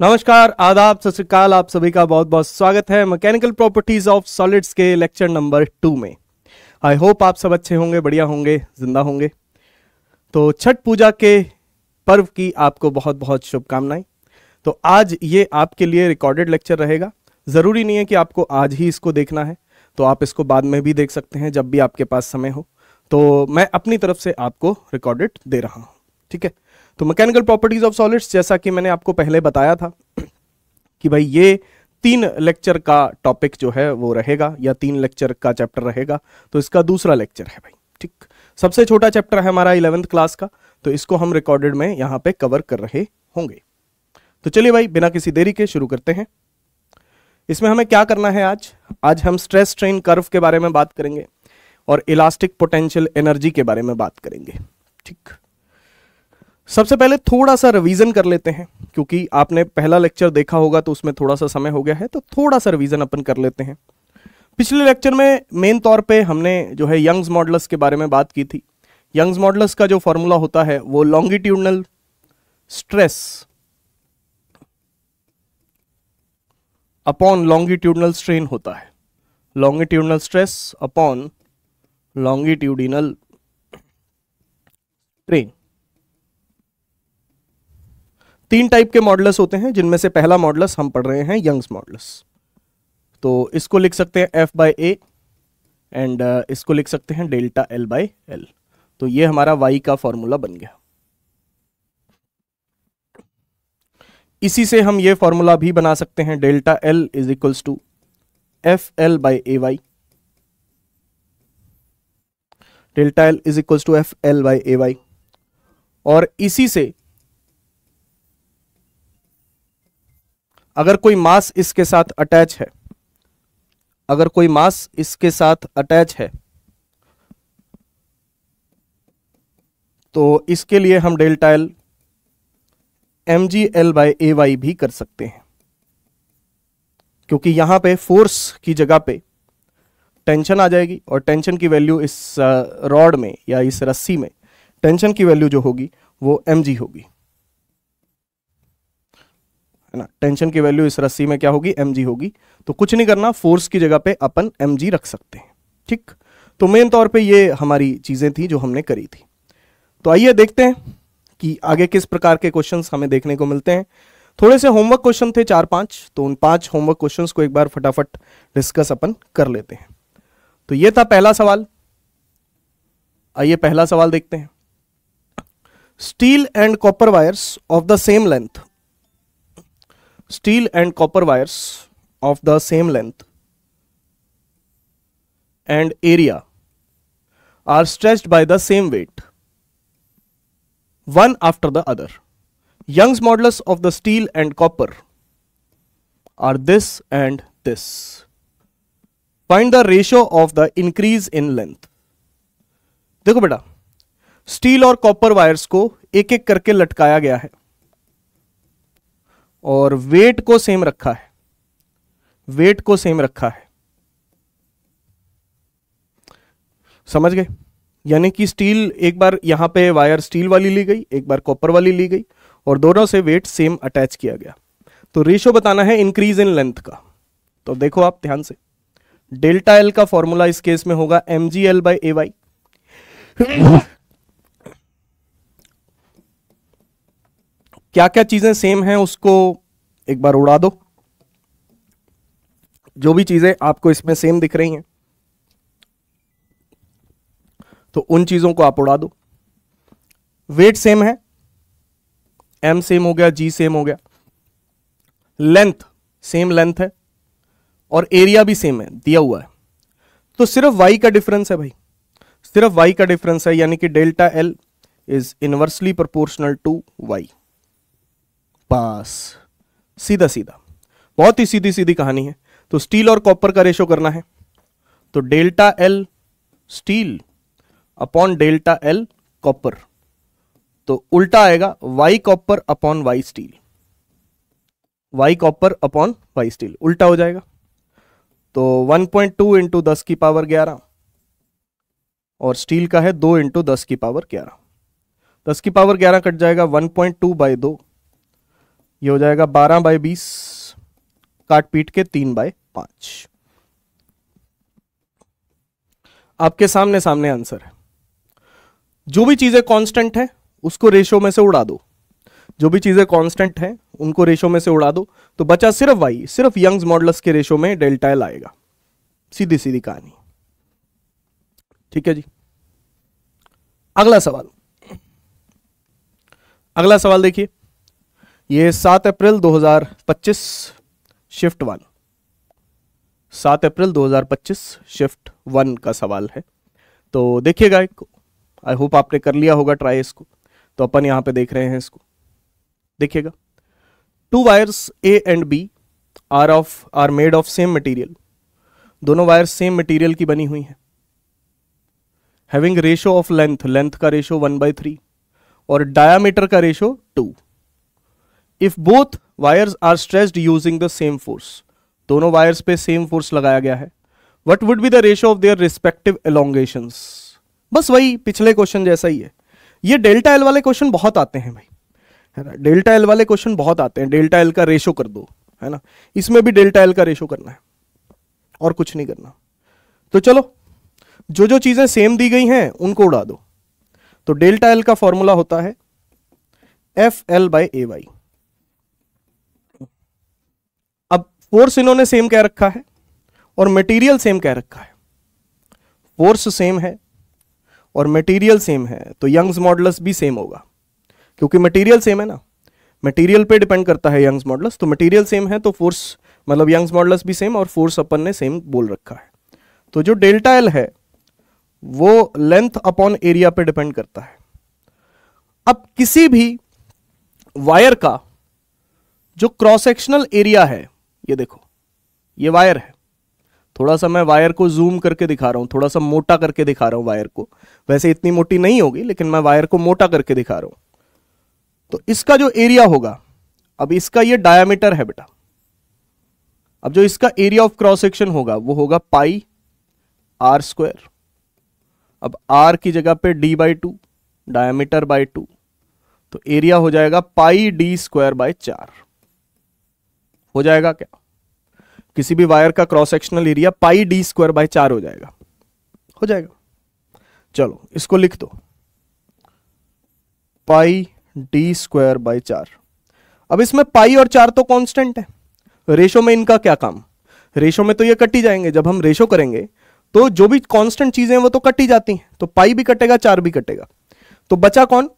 नमस्कार, आदाब, सत श्री अकाल। आप सभी का बहुत बहुत स्वागत है मैकेनिकल प्रॉपर्टीज ऑफ सॉलिड्स के लेक्चर नंबर 2 में। आई होप आप सब अच्छे होंगे, बढ़िया होंगे, जिंदा होंगे। तो छठ पूजा के पर्व की आपको बहुत बहुत शुभकामनाएं। तो आज ये आपके लिए रिकॉर्डेड लेक्चर रहेगा। ज़रूरी नहीं है कि आपको आज ही इसको देखना है, तो आप इसको बाद में भी देख सकते हैं जब भी आपके पास समय हो। तो मैं अपनी तरफ से आपको रिकॉर्डेड दे रहा हूँ, ठीक है। तो मैकेनिकल प्रॉपर्टीज ऑफ सॉलिड्स, जैसा कि मैंने आपको पहले बताया था कि भाई ये 3 लेक्चर का टॉपिक जो है वो रहेगा, या 3 लेक्चर का चैप्टर रहेगा। तो इसका दूसरा लेक्चर है भाई, ठीक। सबसे छोटा चैप्टर है हमारा 11th क्लास का, तो इसको हम रिकॉर्डेड में यहाँ पे कवर कर रहे होंगे। तो चलिए भाई, बिना किसी देरी के शुरू करते हैं। इसमें हमें क्या करना है आज हम स्ट्रेस स्ट्रेन कर्व के बारे में बात करेंगे और इलास्टिक पोटेंशियल एनर्जी के बारे में बात करेंगे, ठीक। सबसे पहले थोड़ा सा रिवीजन कर लेते हैं, क्योंकि आपने पहला लेक्चर देखा होगा तो उसमें थोड़ा सा समय हो गया है, तो थोड़ा सा रिवीजन अपन कर लेते हैं। पिछले लेक्चर में मेन तौर पे हमने जो है यंग्स मॉडुलस के बारे में बात की थी। यंग्स मॉडुलस का जो फॉर्मूला होता है वो longitudinal stress upon longitudinal strain होता है। Longitudinal stress upon longitudinal strain. 3 type के मॉडुलस होते हैं, जिनमें से पहला मॉडुलस हम पढ़ रहे हैं यंग्स मॉडुलस। तो इसको लिख सकते हैं F बाई ए एंड इसको लिख सकते हैं डेल्टा L बाई एल। तो ये हमारा Y का फॉर्मूला बन गया। इसी से हम ये फॉर्मूला भी बना सकते हैं, delta L is equals to FL by A Y. Delta L is equals to FL by A Y. और इसी से अगर कोई मास इसके साथ अटैच है, अगर कोई मास इसके साथ अटैच है, तो इसके लिए हम delta L mgL by A Y भी कर सकते हैं, क्योंकि यहां पे फोर्स की जगह पे टेंशन आ जाएगी, और टेंशन की वैल्यू इस रॉड में या इस रस्सी में टेंशन की वैल्यू जो होगी वो mg होगी, है ना। टेंशन की वैल्यू इस रस्सी में क्या होगी, mg होगी। तो कुछ नहीं करना, फोर्स की जगह पे अपन mg रख सकते हैं, ठीक। तो मेन तौर पे ये हमारी चीजें थी जो हमने करी थी। तो आइए देखते हैं कि आगे किस प्रकार के क्वेश्चंस हमें देखने को मिलते हैं। थोड़े से होमवर्क क्वेश्चन थे 4-5, तो उन 5 होमवर्क क्वेश्चंस को एक बार फटाफट डिस्कस अपन कर लेते हैं। तो ये था पहला सवाल। आइए पहला सवाल देखते हैं। Steel and copper wires of the same length, steel and copper wires of the same length and area are stretched by the same weight, one after the other. Young's modulus of the steel and copper are this and this. Find the ratio of the increase in length. देखो बेटा, steel और copper wires को एक एक करके लटकाया गया है और वेट को सेम रखा है, वेट को सेम रखा है, समझ गए। यानी कि स्टील, एक बार यहां पे वायर स्टील वाली ली गई, एक बार कॉपर वाली ली गई, और दोनों से वेट सेम अटैच किया गया। तो रेशियो बताना है इंक्रीज इन लेंथ का। तो देखो आप ध्यान से, डेल्टा एल का फॉर्मूला इस केस में होगा mgL बाई ए वाई। क्या क्या चीजें सेम हैं उसको एक बार उड़ा दो। जो भी चीजें आपको इसमें सेम दिख रही हैं तो उन चीजों को आप उड़ा दो। वेट सेम है, m सेम हो गया, g सेम हो गया, लेंथ सेम लेंथ है, और एरिया भी सेम है, दिया हुआ है। तो सिर्फ y का डिफरेंस है भाई, सिर्फ y का डिफरेंस है, यानी कि delta L is inversely proportional to y। बस सीधा सीधा, बहुत ही सीधी सीधी कहानी है। तो स्टील और कॉपर का रेशो करना है, तो delta L steel upon delta L copper, तो उल्टा आएगा y copper upon y steel, y copper upon y steel उल्टा हो जाएगा। तो 1.2 इंटू 10 की पावर 11, और स्टील का है 2 इंटू 10 की पावर 11। 10 की पावर 11 कट जाएगा, 1.2 बाई 2 ये हो जाएगा 12/20, काट पीट के 3/5। आपके सामने सामने आंसर है। जो भी चीजें कांस्टेंट है उसको रेशो में से उड़ा दो, जो भी चीजें कांस्टेंट हैं उनको रेशो में से उड़ा दो, तो बचा सिर्फ वाई, सिर्फ यंग्स मॉडुलस के रेशो में डेल्टा एल आएगा। सीधी सीधी कहानी। ठीक है जी। अगला सवाल, अगला सवाल देखिए, ये 7 अप्रैल 2025 शिफ्ट 1, 7 अप्रैल 2025 शिफ्ट 1 का सवाल है। तो देखिएगा, आई होप आपने कर लिया होगा ट्राई इसको। तो अपन यहां पे देख रहे हैं इसको, देखिएगा। 2 wires A and B are made of same material, दोनों वायर्स सेम मटेरियल की बनी हुई हैं। Having ratio of length, length का रेशो 1/3 और डायामीटर का ratio 2। If both wires are stretched using the same force, दोनों वायर्स पे सेम फोर्स लगाया गया है, what would be the ratio of their respective elongations. बस वही पिछले क्वेश्चन जैसा ही है। ये डेल्टा एल वाले क्वेश्चन बहुत आते हैं भाई, है ना, डेल्टा एल वाले क्वेश्चन बहुत आते हैं। डेल्टा एल का रेशो कर दो, है ना, इसमें भी डेल्टा एल का रेशो करना है और कुछ नहीं करना। तो चलो, जो जो चीजें सेम दी गई हैं उनको उड़ा दो। तो डेल्टा एल का फॉर्मूला होता है FL/AY। अब फोर्स इन्होंने सेम कह रखा है और मटेरियल सेम कह रखा है। फोर्स सेम है और मटेरियल सेम है, तो यंग्स मॉडुलस भी सेम होगा, क्योंकि मटेरियल सेम है ना, मटेरियल पे डिपेंड करता है यंग्स मॉडुलस। तो मटेरियल सेम है तो फोर्स मतलब यंग्स मॉडुलस भी सेम, और फोर्स अपन ने सेम बोल रखा है। तो जो डेल्टा एल है वो लेंथ अपॉन एरिया पे डिपेंड करता है। अब किसी भी वायर का जो क्रॉस सेक्शनल एरिया है, ये देखो, ये वायर है, थोड़ा सा मैं वायर को जूम करके दिखा रहा हूं, थोड़ा सा मोटा करके दिखा रहा हूं वायर को, वैसे इतनी मोटी नहीं होगी लेकिन मैं वायर को मोटा करके दिखा रहा हूं। तो इसका जो एरिया होगा, अब इसका ये डायामीटर है बेटा, अब जो इसका एरिया ऑफ क्रॉस सेक्शन होगा वो होगा πr²। अब r की जगह पे d/2, डायामीटर बाय 2, तो एरिया हो जाएगा πd²/4। हो जाएगा क्या, किसी भी वायर का क्रॉस सेक्शनल एरिया πd²/4 हो जाएगा, हो जाएगा। चलो इसको लिख दो, πd²/4। अब इसमें पाई और 4 तो कांस्टेंट है, रेशो में इनका क्या काम, रेशो में तो ये कट ही जाएंगे। जब हम रेशो करेंगे तो जो भी कांस्टेंट चीजें हैं वो तो कट ही जाती हैं, तो पाई भी कटेगा 4 भी कटेगा, तो बचा कौन,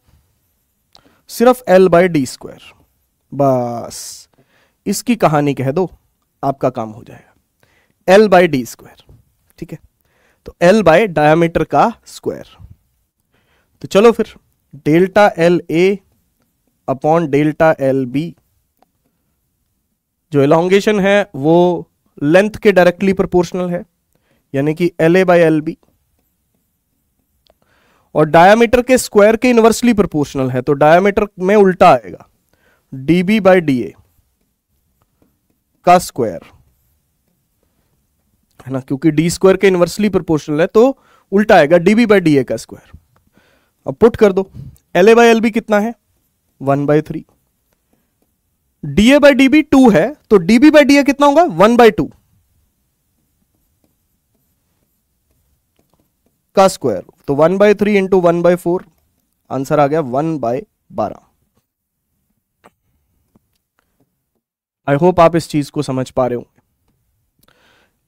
सिर्फ L/d²। बस इसकी कहानी कह दो, आपका काम हो जाएगा, L/d²। ठीक है, तो L बाय डायामीटर का स्क्वायर। तो चलो फिर delta LA upon delta LB, जो एलोंगेशन है वो लेंथ के डायरेक्टली प्रोपोर्शनल है, यानी कि LA/LB, और डायामीटर के स्क्वायर के इनवर्सली प्रोपोर्शनल है, तो डायामीटर में उल्टा आएगा, DB/DA का स्क्वायर, है ना, क्योंकि d² के इनवर्सली प्रोपोर्शनल है तो उल्टा आएगा DB/DA का स्क्वायर। अब पुट कर दो, LA/LB कितना है 1/3, DA/DB 2 है, तो DB/DA कितना होगा 1/2 का स्क्वायर, तो 1/3 इंटू 1/4, आंसर आ गया 1/12। आई होप आप इस चीज को समझ पा रहे होंगे।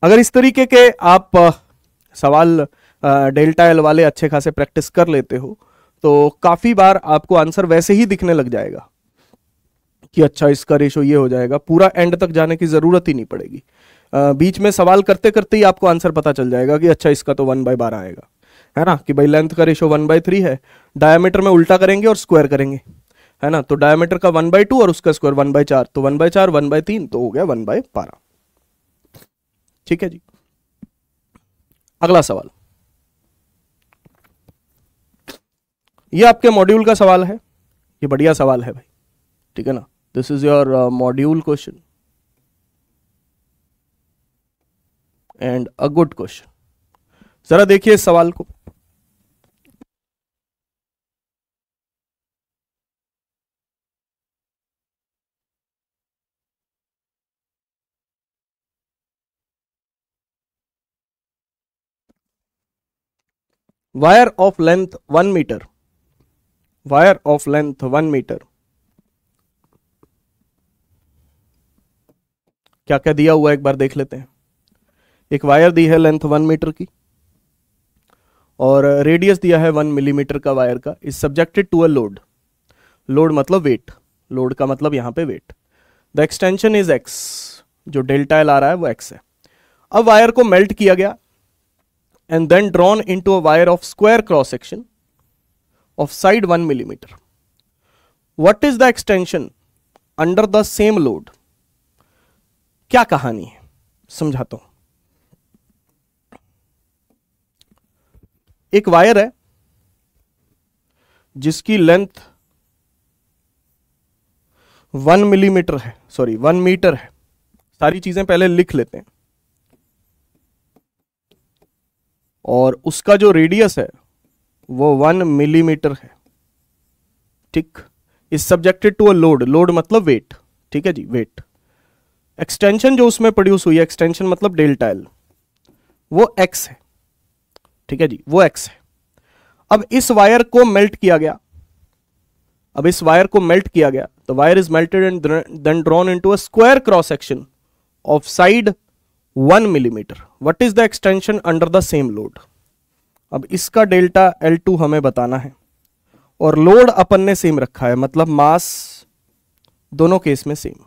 अगर इस तरीके के आप सवाल डेल्टा एल वाले अच्छे खासे प्रैक्टिस कर लेते हो तो काफी बार आपको आंसर वैसे ही दिखने लग जाएगा कि अच्छा इसका रेशो ये हो जाएगा, पूरा एंड तक जाने की जरूरत ही नहीं पड़ेगी। बीच में सवाल करते करते ही आपको आंसर पता चल जाएगा कि अच्छा इसका तो 1/12 आएगा, है ना, कि भाई लेंथ का रेशो 1/3 है, डायमीटर में उल्टा करेंगे और स्क्वायर करेंगे, है ना, तो डायमीटर का 1/2 और उसका स्क्वायर 1/4, तो 1/4 1/3 तो हो गया 1/12। ठीक है जी। अगला सवाल, ये आपके मॉड्यूल का सवाल है, ये बढ़िया सवाल है भाई, ठीक है ना, this is your module question and a good question. जरा देखिए इस सवाल को, वायर ऑफ लेंथ 1 मीटर, वायर ऑफ लेंथ 1 मीटर, क्या क्या दिया हुआ है एक बार देख लेते हैं। एक वायर दी है लेंथ 1 मीटर की और रेडियस दिया है 1 मिलीमीटर का वायर का, is subjected to a load, load मतलब वेट, लोड का मतलब यहां पे weight. The extension is X, जो डेल्टा एल आ रहा है वो एक्स है। अब वायर को मेल्ट किया गया and then drawn into a wire of square cross section of side 1 millimetre. What is the extension under the same load? क्या कहानी है, समझाता हूं। एक वायर है जिसकी लेंथ 1 मिलीमीटर है, सॉरी 1 मीटर है। सारी चीजें पहले लिख लेते हैं। और उसका जो रेडियस है वो 1 मिलीमीटर है, ठीक। Is subjected to a load, load मतलब वेट, ठीक है जी, वेट। एक्सटेंशन जो उसमें प्रोड्यूस हुई है, एक्सटेंशन मतलब डेल्टा एल, वो एक्स है, ठीक है जी, वो एक्स है। अब इस वायर को मेल्ट किया गया, अब इस वायर को मेल्ट किया गया, the wire is melted and then drawn into a square cross section of side 1 millimetre. What is the extension under the same load? अब इसका डेल्टा L2 हमें बताना है और लोड अपन ने सेम रखा है, मतलब मास दोनों केस में सेम।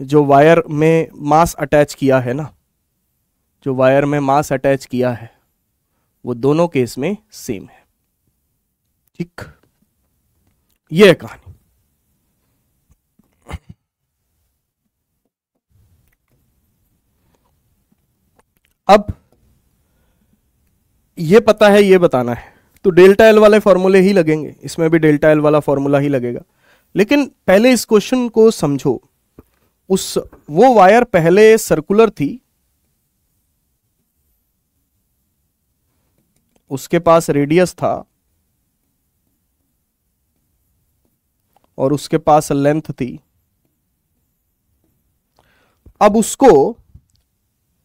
जो वायर में मास अटैच किया है ना, जो वायर में मास अटैच किया है वो दोनों केस में सेम है, ठीक। ये है कहानी। अब ये पता है, ये बताना है, तो डेल्टा एल वाले फॉर्मूले ही लगेंगे, इसमें भी डेल्टा एल वाला फॉर्मूला ही लगेगा। लेकिन पहले इस क्वेश्चन को समझो। वो वायर पहले सर्कुलर थी, उसके पास रेडियस था और उसके पास लेंथ थी। अब उसको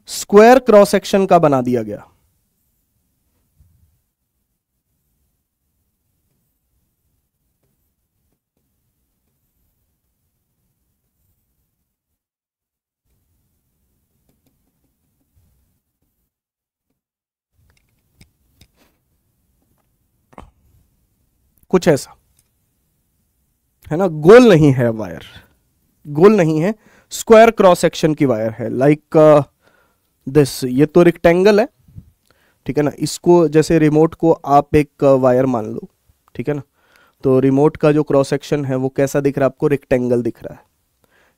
स्क्वायर क्रॉस सेक्शन का बना दिया गया। कुछ ऐसा है ना, गोल नहीं है वायर, गोल नहीं है, स्क्वायर क्रॉस सेक्शन की वायर है, लाइक दिस। ये तो रेक्टेंगल है, ठीक है ना। इसको जैसे रिमोट को आप एक वायर मान लो, ठीक है ना। तो रिमोट का जो क्रॉस सेक्शन है वो कैसा दिख रहा है आपको? रेक्टेंगल दिख रहा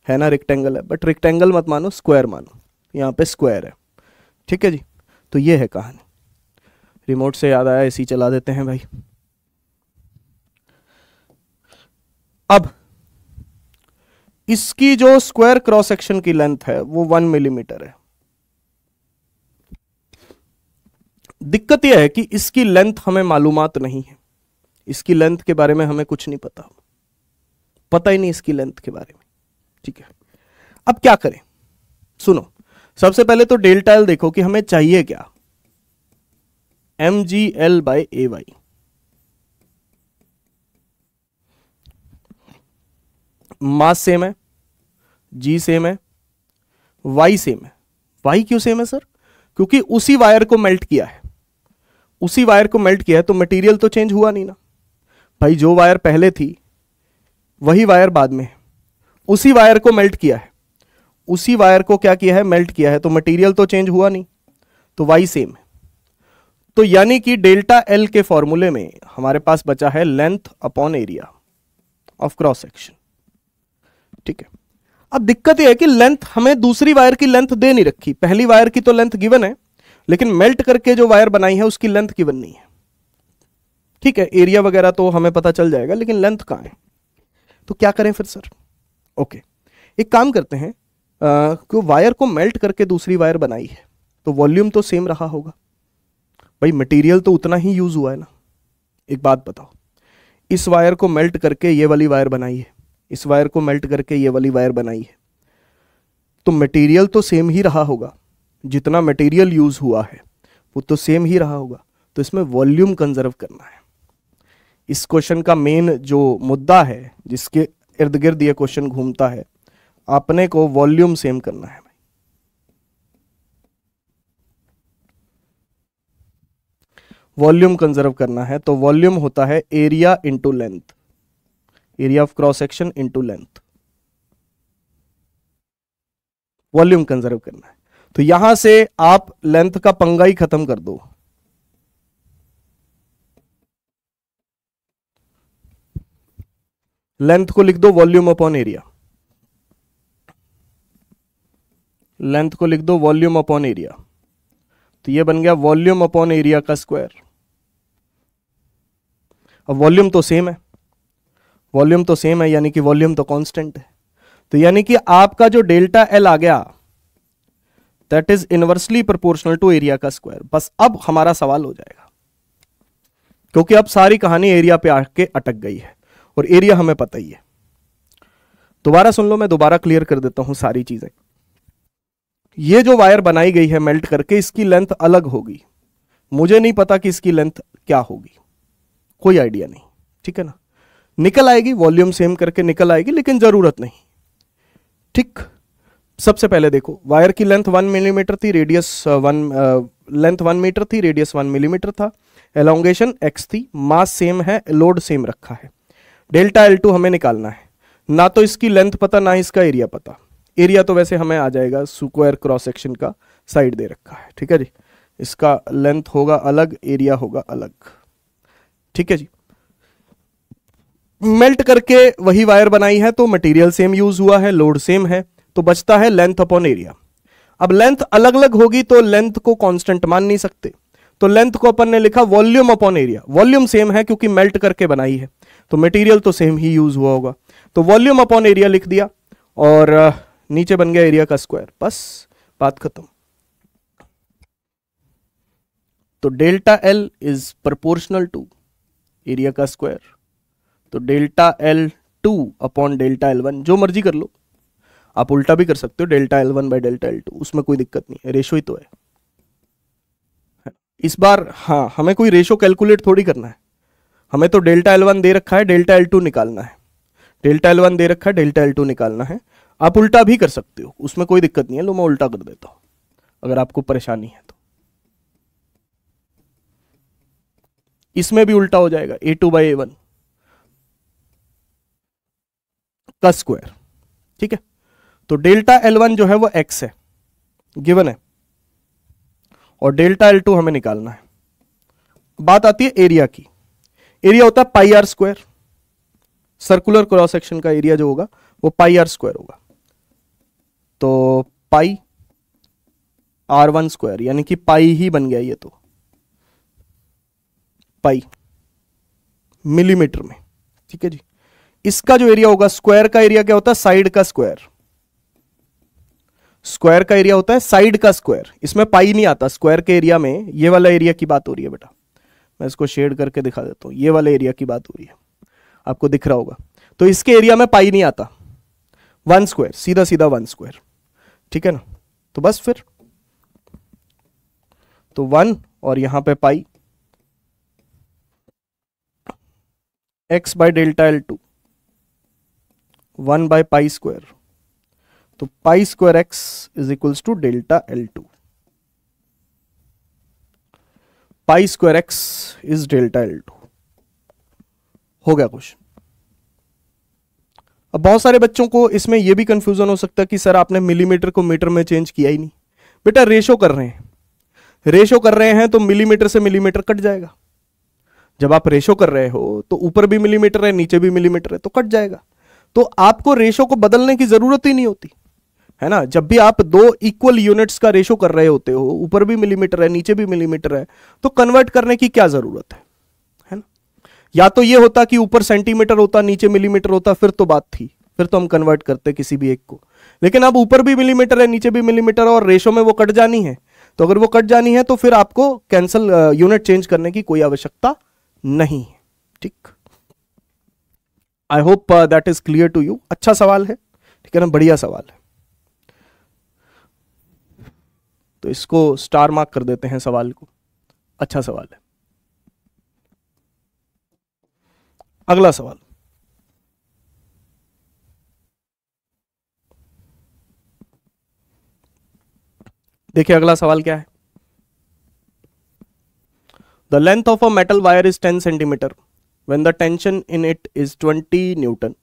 है ना, रेक्टेंगल है। बट रेक्टेंगल मत मानो, स्क्वायर मानो, यहाँ पे स्क्वायर है, ठीक है जी। तो ये है कहानी। रिमोट से याद आया, इसी चला देते हैं भाई। अब इसकी जो स्क्वायर क्रॉस सेक्शन की लेंथ है वो 1 मिलीमीटर है। दिक्कत यह है कि इसकी लेंथ हमें मालूमात नहीं है, इसकी लेंथ के बारे में हमें कुछ नहीं पता, पता ही नहीं इसकी लेंथ के बारे में, ठीक है। अब क्या करें, सुनो। सबसे पहले तो डेल्टा एल देखो कि हमें चाहिए क्या, mgl/ay। मास सेम है, जी सेम है, वाई सेम है। वाई क्यों सेम है सर? क्योंकि उसी वायर को मेल्ट किया है, उसी वायर को मेल्ट किया है, तो मटेरियल तो चेंज हुआ नहीं ना भाई। जो वायर पहले थी वही वायर बाद में है, उसी वायर को मेल्ट किया है, उसी वायर को क्या किया है? मेल्ट किया है, तो मटेरियल तो चेंज हुआ नहीं, तो वाई सेम है। तो यानी कि डेल्टा एल के फॉर्मूले में हमारे पास बचा है length upon area of cross section, ठीक है। अब दिक्कत यह है कि लेंथ हमें दूसरी वायर की लेंथ दे नहीं रखी। पहली वायर की तो लेंथ गिवन है, लेकिन मेल्ट करके जो वायर बनाई है उसकी लेंथ गिवन नहीं है, ठीक है। एरिया वगैरह तो हमें पता चल जाएगा, लेकिन लेंथ कहां है? तो क्या करें फिर सर? ओके, एक काम करते हैं, कि वायर को मेल्ट करके दूसरी वायर बनाई है तो वॉल्यूम तो सेम रहा होगा भाई, मटेरियल तो उतना ही यूज हुआ है ना। एक बात बताओ, इस वायर को मेल्ट करके ये वाली वायर बनाई है, इस वायर को मेल्ट करके ये वाली वायर बनाई है, तो मटेरियल तो सेम ही रहा होगा, जितना मटेरियल यूज हुआ है वो तो सेम ही रहा होगा। तो इसमें वॉल्यूम कंजर्व करना है। इस क्वेश्चन का मेन जो मुद्दा है, जिसके इर्द गिर्द ये क्वेश्चन घूमता है, आपने को वॉल्यूम सेम करना है भाई। वॉल्यूम कंजर्व करना है तो वॉल्यूम होता है area into length, area of cross section into length. Volume conserve करना है तो यहां से आप लेंथ का पंगा ही खत्म कर दो। लेंथ को लिख दो वॉल्यूम अपॉन एरिया, लेंथ को लिख दो वॉल्यूम अपॉन एरिया, तो ये बन गया वॉल्यूम अपॉन एरिया का स्क्वायर। अब वॉल्यूम तो सेम है, वॉल्यूम तो सेम है यानी कि वॉल्यूम तो कांस्टेंट है, तो यानी कि आपका जो डेल्टा एल आ गया that is inversely proportional to area का स्क्वायर। बस अब हमारा सवाल हो जाएगा, क्योंकि अब सारी कहानी एरिया पे आके अटक गई है और एरिया हमें पता ही है। दोबारा सुन लो, मैं दोबारा क्लियर कर देता हूं सारी चीजें। ये जो वायर बनाई गई है मेल्ट करके, इसकी लेंथ अलग होगी, मुझे नहीं पता कि इसकी लेंथ क्या होगी, कोई आइडिया नहीं, ठीक है ना। निकल आएगी, वॉल्यूम सेम करके निकल आएगी, लेकिन जरूरत नहीं, ठीक। सबसे पहले देखो, वायर की लेंथ 1 मिलीमीटर थी, रेडियस लेंथ 1 मीटर थी, रेडियस 1 मिलीमीटर था, एलोंगेशन x थी, मास सेम है, लोड सेम रखा है। डेल्टा L2 हमें निकालना है, ना तो इसकी लेंथ पता ना इसका एरिया पता। एरिया तो वैसे हमें आ जाएगा, स्क्वायर क्रॉस सेक्शन का साइड दे रखा है, ठीक है जी। इसका लेंथ होगा अलग, एरिया होगा अलग, ठीक है जी। मेल्ट करके वही वायर बनाई है तो मटेरियल सेम यूज हुआ है, लोड सेम है, तो बचता है लेंथ अपॉन एरिया। अब लेंथ अलग अलग होगी तो लेंथ को कांस्टेंट मान नहीं सकते, तो लेंथ को अपन ने लिखा volume upon area. Volume same है क्योंकि मेल्ट करके बनाई है, तो मटेरियल तो सेम ही यूज हुआ होगा, तो वॉल्यूम अपॉन एरिया लिख दिया और नीचे बन गया एरिया का स्क्वायर, बस बात खत्म। तो delta L is proportional to area का स्क्वायर, तो delta L2 upon delta L1, जो मर्जी कर लो, आप उल्टा भी कर सकते हो, delta L1 bye delta L2, उसमें कोई दिक्कत नहीं है, रेशो ही तो है। इस बार हाँ, हमें कोई रेशो कैलकुलेट थोड़ी करना है, हमें तो डेल्टा L1 दे रखा है, डेल्टा L2 निकालना है, डेल्टा L1 दे रखा है, डेल्टा L2 निकालना है। आप उल्टा भी कर सकते हो, उसमें कोई दिक्कत नहीं है। लो मैं उल्टा कर देता हूं अगर आपको परेशानी है तो। इसमें भी उल्टा हो जाएगा, A2 बाई A1 का स्क्वायर, ठीक है। तो डेल्टा L1 जो है वो x है, गिवन है, और डेल्टा L2 हमें निकालना है। बात आती है एरिया की, एरिया होता है pi r square, circular cross section का एरिया जो होगा वो पाई आर स्क्वायर होगा, तो पाई R1 स्क्वायर, यानी कि पाई ही बन गया ये, तो पाई मिलीमीटर में, ठीक है जी। इसका जो एरिया होगा, स्क्वायर का एरिया क्या होता है, साइड का स्क्वायर, स्क्वायर का एरिया होता है साइड का स्क्वायर, इसमें पाई नहीं आता। स्क्वायर के एरिया में ये वाला एरिया की बात हो रही है बेटा, मैं इसको शेड करके दिखा देता हूं, ये वाले एरिया की बात हो रही है, आपको दिख रहा होगा। तो इसके एरिया में पाई नहीं आता, 1 स्क्वायर, सीधा सीधा 1 स्क्वायर, ठीक है ना। तो बस फिर तो 1 और यहां पे pi x by delta L2, 1 by pi square, तो pi square x is equals to delta L2, pi square x is delta L2। हो गया कुछ। अब बहुत सारे बच्चों को इसमें यह भी कंफ्यूजन हो सकता है कि सर आपने मिलीमीटर को मीटर में चेंज किया ही नहीं। बेटा रेशो कर रहे हैं, रेशो कर रहे हैं तो मिलीमीटर से मिलीमीटर कट जाएगा। जब आप रेशो कर रहे हो तो ऊपर भी मिलीमीटर है, नीचे भी मिलीमीटर है, तो कट जाएगा। तो आपको रेशो को बदलने की जरूरत ही नहीं होती है ना। जब भी आप 2 इक्वल यूनिट्स का रेशो कर रहे होते हो, ऊपर भी मिलीमीटर है, नीचे भी मिलीमीटर है, तो कन्वर्ट करने की क्या जरूरत है ना। या तो ये होता कि ऊपर सेंटीमीटर होता, नीचे मिलीमीटर होता, फिर तो बात थी, फिर तो हम कन्वर्ट करते किसी भी एक को। लेकिन अब ऊपर भी मिलीमीटर है, नीचे भी मिलीमीटर है, और रेशो में वो कट जानी है। तो अगर वो कट जानी है तो फिर आपको कैंसल यूनिट चेंज करने की कोई आवश्यकता नहीं है, ठीक। I hope that is clear to you. अच्छा सवाल है, ठीक है ना, बढ़िया सवाल है। तो इसको स्टार मार्क कर देते हैं सवाल को, अच्छा सवाल है। अगला सवाल, देखिए अगला सवाल क्या है। The length of a metal wire is 10 centimetre when the tension in it is 20 Newton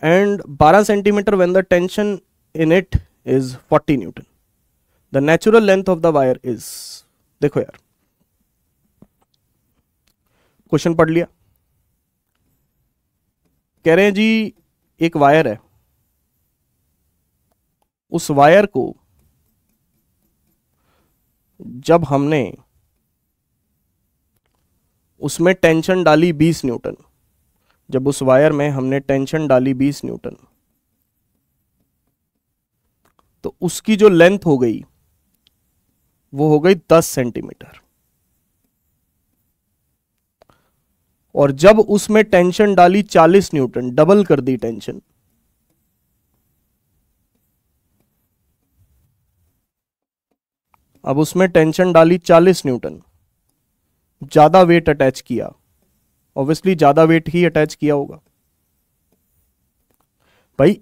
and 12 centimetre when the tension in it is 40 Newton. The natural length of the wire is, देखो यार question पढ़ लिया, कह रहे हैं जी एक wire है, उस वायर को जब हमने उसमें टेंशन डाली 20 न्यूटन, जब उस वायर में हमने टेंशन डाली 20 न्यूटन, तो उसकी जो लेंथ हो गई वो हो गई 10 सेंटीमीटर। और जब उसमें टेंशन डाली 40 न्यूटन, डबल कर दी टेंशन, अब उसमें टेंशन डाली 40 न्यूटन, ज्यादा वेट अटैच किया, ऑब्वियसली ज्यादा वेट ही अटैच किया होगा भाई,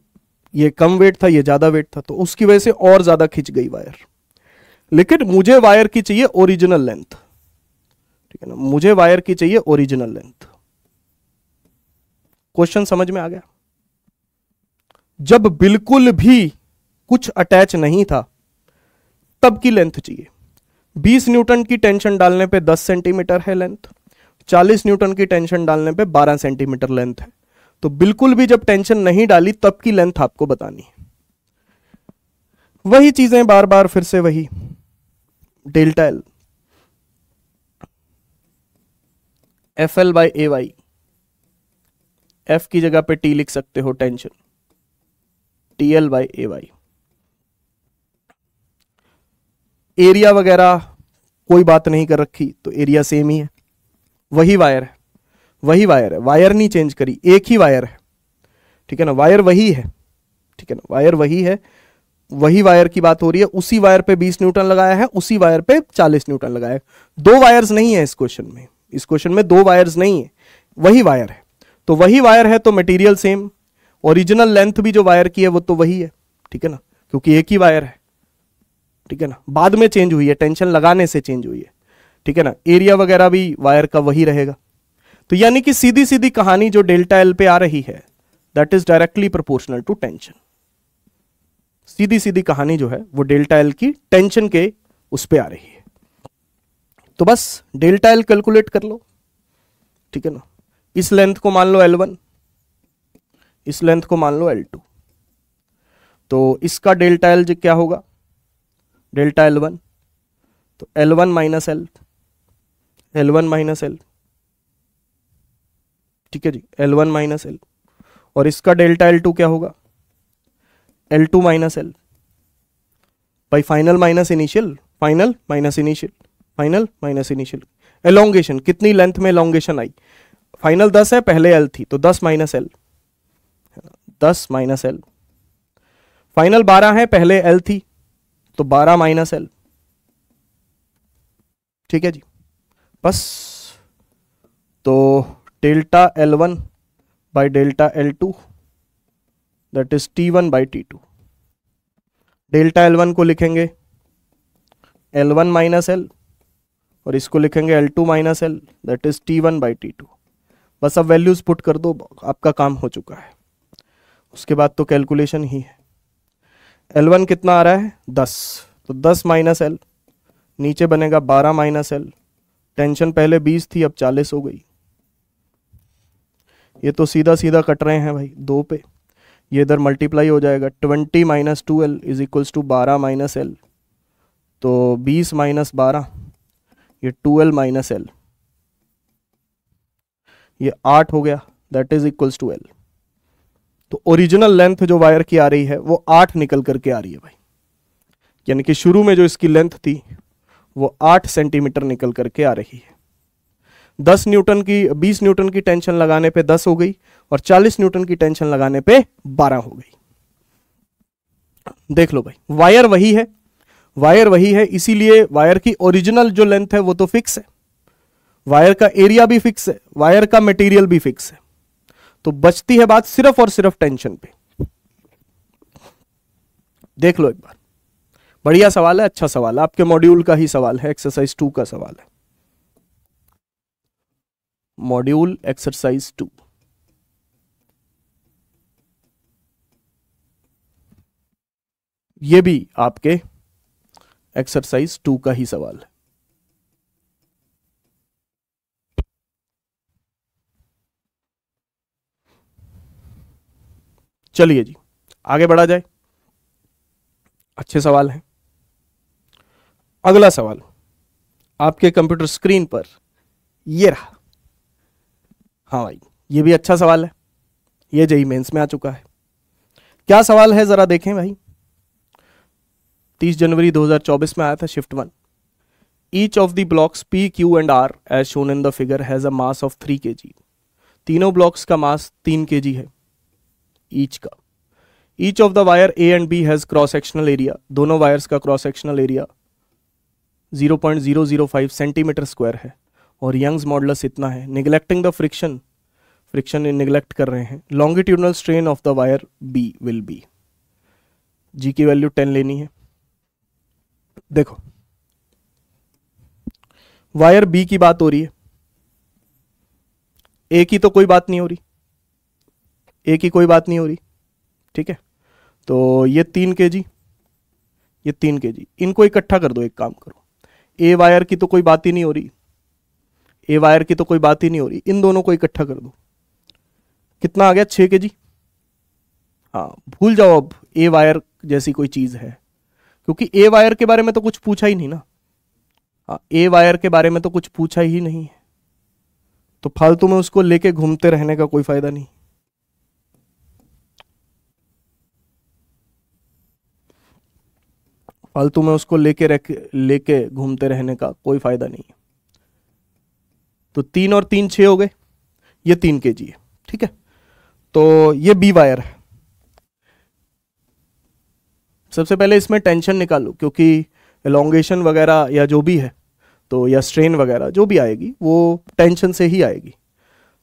ये कम वेट था, ये ज्यादा वेट था, तो उसकी वजह से और ज्यादा खिंच गई वायर। लेकिन मुझे वायर की चाहिए ओरिजिनल लेंथ, ठीक है ना, मुझे वायर की चाहिए ओरिजिनल लेंथ। क्वेश्चन समझ में आ गया? जब बिल्कुल भी कुछ अटैच नहीं था तब की लेंथ चाहिए। 20 न्यूटन की टेंशन डालने पे 10 सेंटीमीटर है लेंथ, 40 न्यूटन की टेंशन डालने पे 12 सेंटीमीटर लेंथ है। तो बिल्कुल भी जब टेंशन नहीं डाली तब की लेंथ आपको बतानी है। वही चीजें बार बार फिर से वही, delta L, F L by A Y, F की जगह पे टी लिख सकते हो tension, T L by A Y. Area वगैरह कोई बात नहीं कर रखी, तो एरिया सेम ही है, वही वायर है, वही वायर है, वायर नहीं चेंज करी, एक ही वायर है, ठीक है ना, वायर वही है, ठीक है ना, वायर वही है, वही वायर की बात हो रही है। उसी वायर पे 20 न्यूटन लगाया है, उसी वायर पे 40 न्यूटन लगाया है। दो वायर्स नहीं है इस क्वेश्चन में, इस क्वेश्चन में दो वायर्स नहीं है, वही वायर है। तो वही वायर है तो मटेरियल सेम, ओरिजिनल लेंथ भी जो वायर की है वो तो वही है, ठीक है ना, क्योंकि एक ही वायर है, ठीक है ना, बाद में चेंज हुई है, टेंशन लगाने से चेंज हुई है, ठीक है ना। एरिया वगैरह भी वायर का वही रहेगा। तो यानी कि सीधी सीधी कहानी जो डेल्टा एल पे आ रही है that is directly proportional to tension. सीधी सीधी कहानी जो है वो डेल्टा एल की टेंशन के उस पे आ रही है। तो बस डेल्टा एल कैलकुलेट कर लो, ठीक है ना। इस लेंथ को मान लो L1, इस लेंथ को मान लो L2, तो इसका डेल्टा एल क्या होगा, डेल्टा L1, तो L1 minus L, L1 minus L, ठीक है जी, L1 माइनस एल। और इसका डेल्टा L2 क्या होगा, L2 माइनस एल, भाई final minus initial, final minus initial, final minus initial. Elongation, कितनी लेंथ में एलोंगेशन आई, फाइनल 10 है, पहले एल थी, तो 10 minus L, 10 minus L. Final 12 है, पहले एल थी, तो 12 माइनस एल, ठीक है जी। बस तो delta L1 by delta L2 that is T1 by T2। Delta L1 को लिखेंगे L1 माइनस एल और इसको लिखेंगे L2 minus L that is T1 by T2। बस अब वैल्यूज पुट कर दो, आपका काम हो चुका है। उसके बाद तो कैलकुलेशन ही है। L1 कितना आ रहा है 10, तो 10 माइनस एल, नीचे बनेगा 12 माइनस एल। टेंशन पहले 20 थी, अब 40 हो गई। ये तो सीधा सीधा कट रहे हैं भाई दो पे, ये इधर मल्टीप्लाई हो जाएगा। 20 minus 2L is equals to 12 minus L, तो 20 माइनस 12, ये 2L माइनस एल, ये 8 हो गया, that is equals to L. तो ओरिजिनल लेंथ जो वायर की आ रही है वो 8 निकल करके आ रही है भाई, यानी कि शुरू में जो इसकी लेंथ थी वो 8 सेंटीमीटर निकल करके आ रही है। 10 न्यूटन की 20 न्यूटन की टेंशन लगाने पे 10 हो गई और 40 न्यूटन की टेंशन लगाने पे 12 हो गई। देख लो भाई, वायर वही है, वायर वही है, इसीलिए वायर की ओरिजिनल जो लेंथ है वो तो फिक्स है, वायर का एरिया भी फिक्स है, वायर का मटेरियल भी फिक्स है, तो बचती है बात सिर्फ और सिर्फ टेंशन पे। देख लो एक बार, बढ़िया सवाल है, अच्छा सवाल है, आपके मॉड्यूल का ही सवाल है, एक्सरसाइज 2 का सवाल है, मॉड्यूल एक्सरसाइज 2। ये भी आपके एक्सरसाइज 2 का ही सवाल है। चलिए जी आगे बढ़ा जाए, अच्छे सवाल हैं। अगला सवाल आपके कंप्यूटर स्क्रीन पर ये रहा। हाँ भाई, ये भी अच्छा सवाल है, ये जेईई मेंस में आ चुका है। क्या सवाल है जरा देखें भाई। 30 जनवरी 2024 में आया था, shift 1। Each of the blocks P, Q and R as shown in the figure has a mass of 3 kg। तीनों ब्लॉक्स का मास 3 kg है ईच का। Each of the wire A and B has cross sectional area, दोनों wires का cross sectional area 0.005 centimetre square है, और Young's modulus इतना है। Neglecting the friction, friction neglect कर रहे हैं। Longitudinal strain of the wire B will be, G की वैल्यू 10 लेनी है। देखो वायर B की बात हो रही है, A की तो कोई बात नहीं हो रही, A की कोई बात नहीं हो रही, ठीक है। तो ये 3 kg, ये 3 kg, इनको इकट्ठा कर दो, एक काम करो, A वायर की तो कोई बात ही नहीं हो रही, A वायर की तो कोई बात ही नहीं हो रही, इन दोनों को इकट्ठा कर दो, कितना आ गया 6 kg। हाँ भूल जाओ अब A वायर जैसी कोई चीज है, क्योंकि A वायर के बारे में तो कुछ पूछा ही नहीं ना। हाँ A वायर के बारे में तो कुछ पूछा ही नहीं है, तो फालतू में उसको लेके घूमते रहने का कोई फायदा नहीं। फालतू में उसको लेके घूमते रहने का कोई फायदा नहीं है। तो 3 और 3 6 हो गए, ये 3 kg है, ठीक है। तो ये B वायर है। सबसे पहले इसमें टेंशन निकालो, क्योंकि एलोंगेशन वगैरह या जो भी है, तो या स्ट्रेन वगैरह जो भी आएगी वो टेंशन से ही आएगी।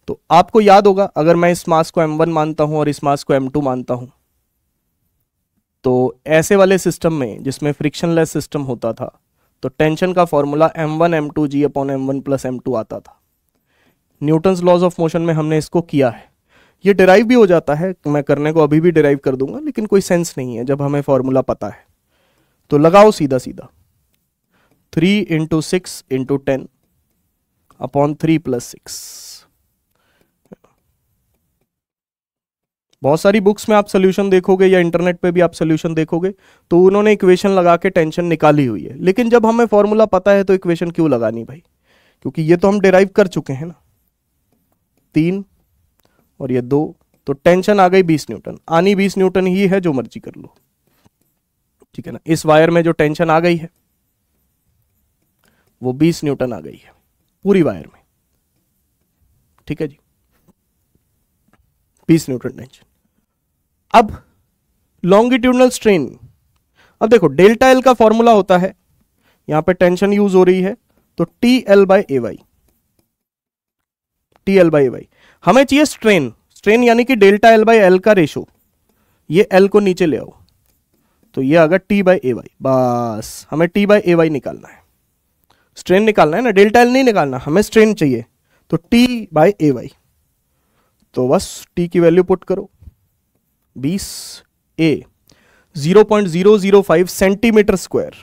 तो आपको याद होगा, अगर मैं इस मास को M1 मानता हूं और इस मास को M2 मानता हूं, तो ऐसे वाले सिस्टम में जिसमें फ्रिक्शनलेस सिस्टम होता था, तो टेंशन का formula M1 M2 G upon M1 plus M2 आता था। न्यूटन्स लॉज ऑफ मोशन में हमने इसको किया है, ये डिराइव भी हो जाता है, मैं करने को अभी भी डिराइव कर दूंगा, लेकिन कोई सेंस नहीं है जब हमें फॉर्मूला पता है। तो लगाओ सीधा सीधा, 3 इंटू 6 इंटू 10 अपॉन 3 प्लस 6। बहुत सारी बुक्स में आप सोल्यूशन देखोगे या इंटरनेट पे भी आप सोल्यूशन देखोगे, तो उन्होंने इक्वेशन लगा के टेंशन निकाली हुई है, लेकिन जब हमें फॉर्मूला पता है तो इक्वेशन क्यों लगानी भाई, क्योंकि ये तो हम डिराइव कर चुके हैं ना। 3 और ये 2, तो टेंशन आ गई 20 न्यूटन, आनी 20 न्यूटन ही है, जो मर्जी कर लो, ठीक है ना। इस वायर में जो टेंशन आ गई है वो 20 न्यूटन आ गई है पूरी वायर में, ठीक है जी, 20 न्यूटन टेंशन। अब लॉन्गिट्यूडनल स्ट्रेन, अब देखो डेल्टा एल का फॉर्मूला होता है, यहां पे टेंशन यूज हो रही है, तो T L by A Y, T L by A Y. हमें चाहिए स्ट्रेन, स्ट्रेन यानी कि डेल्टा एल बाई एल का रेशो, ये एल को नीचे ले आओ, तो ये आएगा टी बाई ए वाई। बस हमें टी बाई ए वाई निकालना है, स्ट्रेन निकालना है ना, डेल्टा एल नहीं निकालना, हमें स्ट्रेन चाहिए, तो टी बाई ए वाई। तो बस टी की वैल्यू पुट करो, 20 ए 0.005 centimetre square,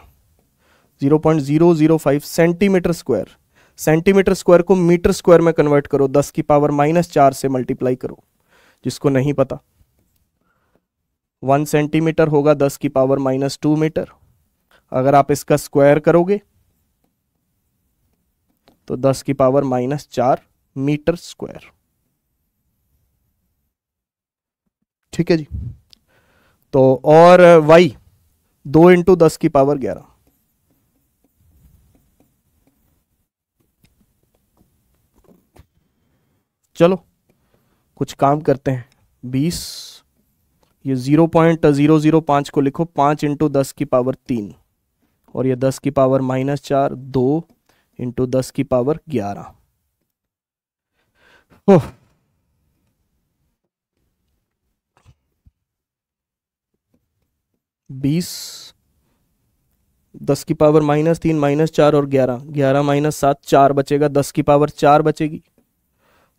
0.005 centimetre square. Centimetre square को मीटर स्क्वायर में कन्वर्ट करो, 10 की पावर -4 से मल्टीप्लाई करो, जिसको नहीं पता 1 सेंटीमीटर होगा 10 की पावर -2 मीटर। अगर आप इसका स्क्वायर करोगे तो 10 की पावर -4 मीटर स्क्वायर, ठीक है जी। तो और y 2 इंटू 10 की पावर 11, चलो कुछ काम करते हैं। 20, ये 0.005 को लिखो 5 इंटू 10 की पावर 3, और ये 10 की पावर -4, 2 इंटू 10 की पावर 11, ओह, 20, 10⁻³ -3 -4 और 11, 11 -7 4 बचेगा, 10⁻4 बचेगी,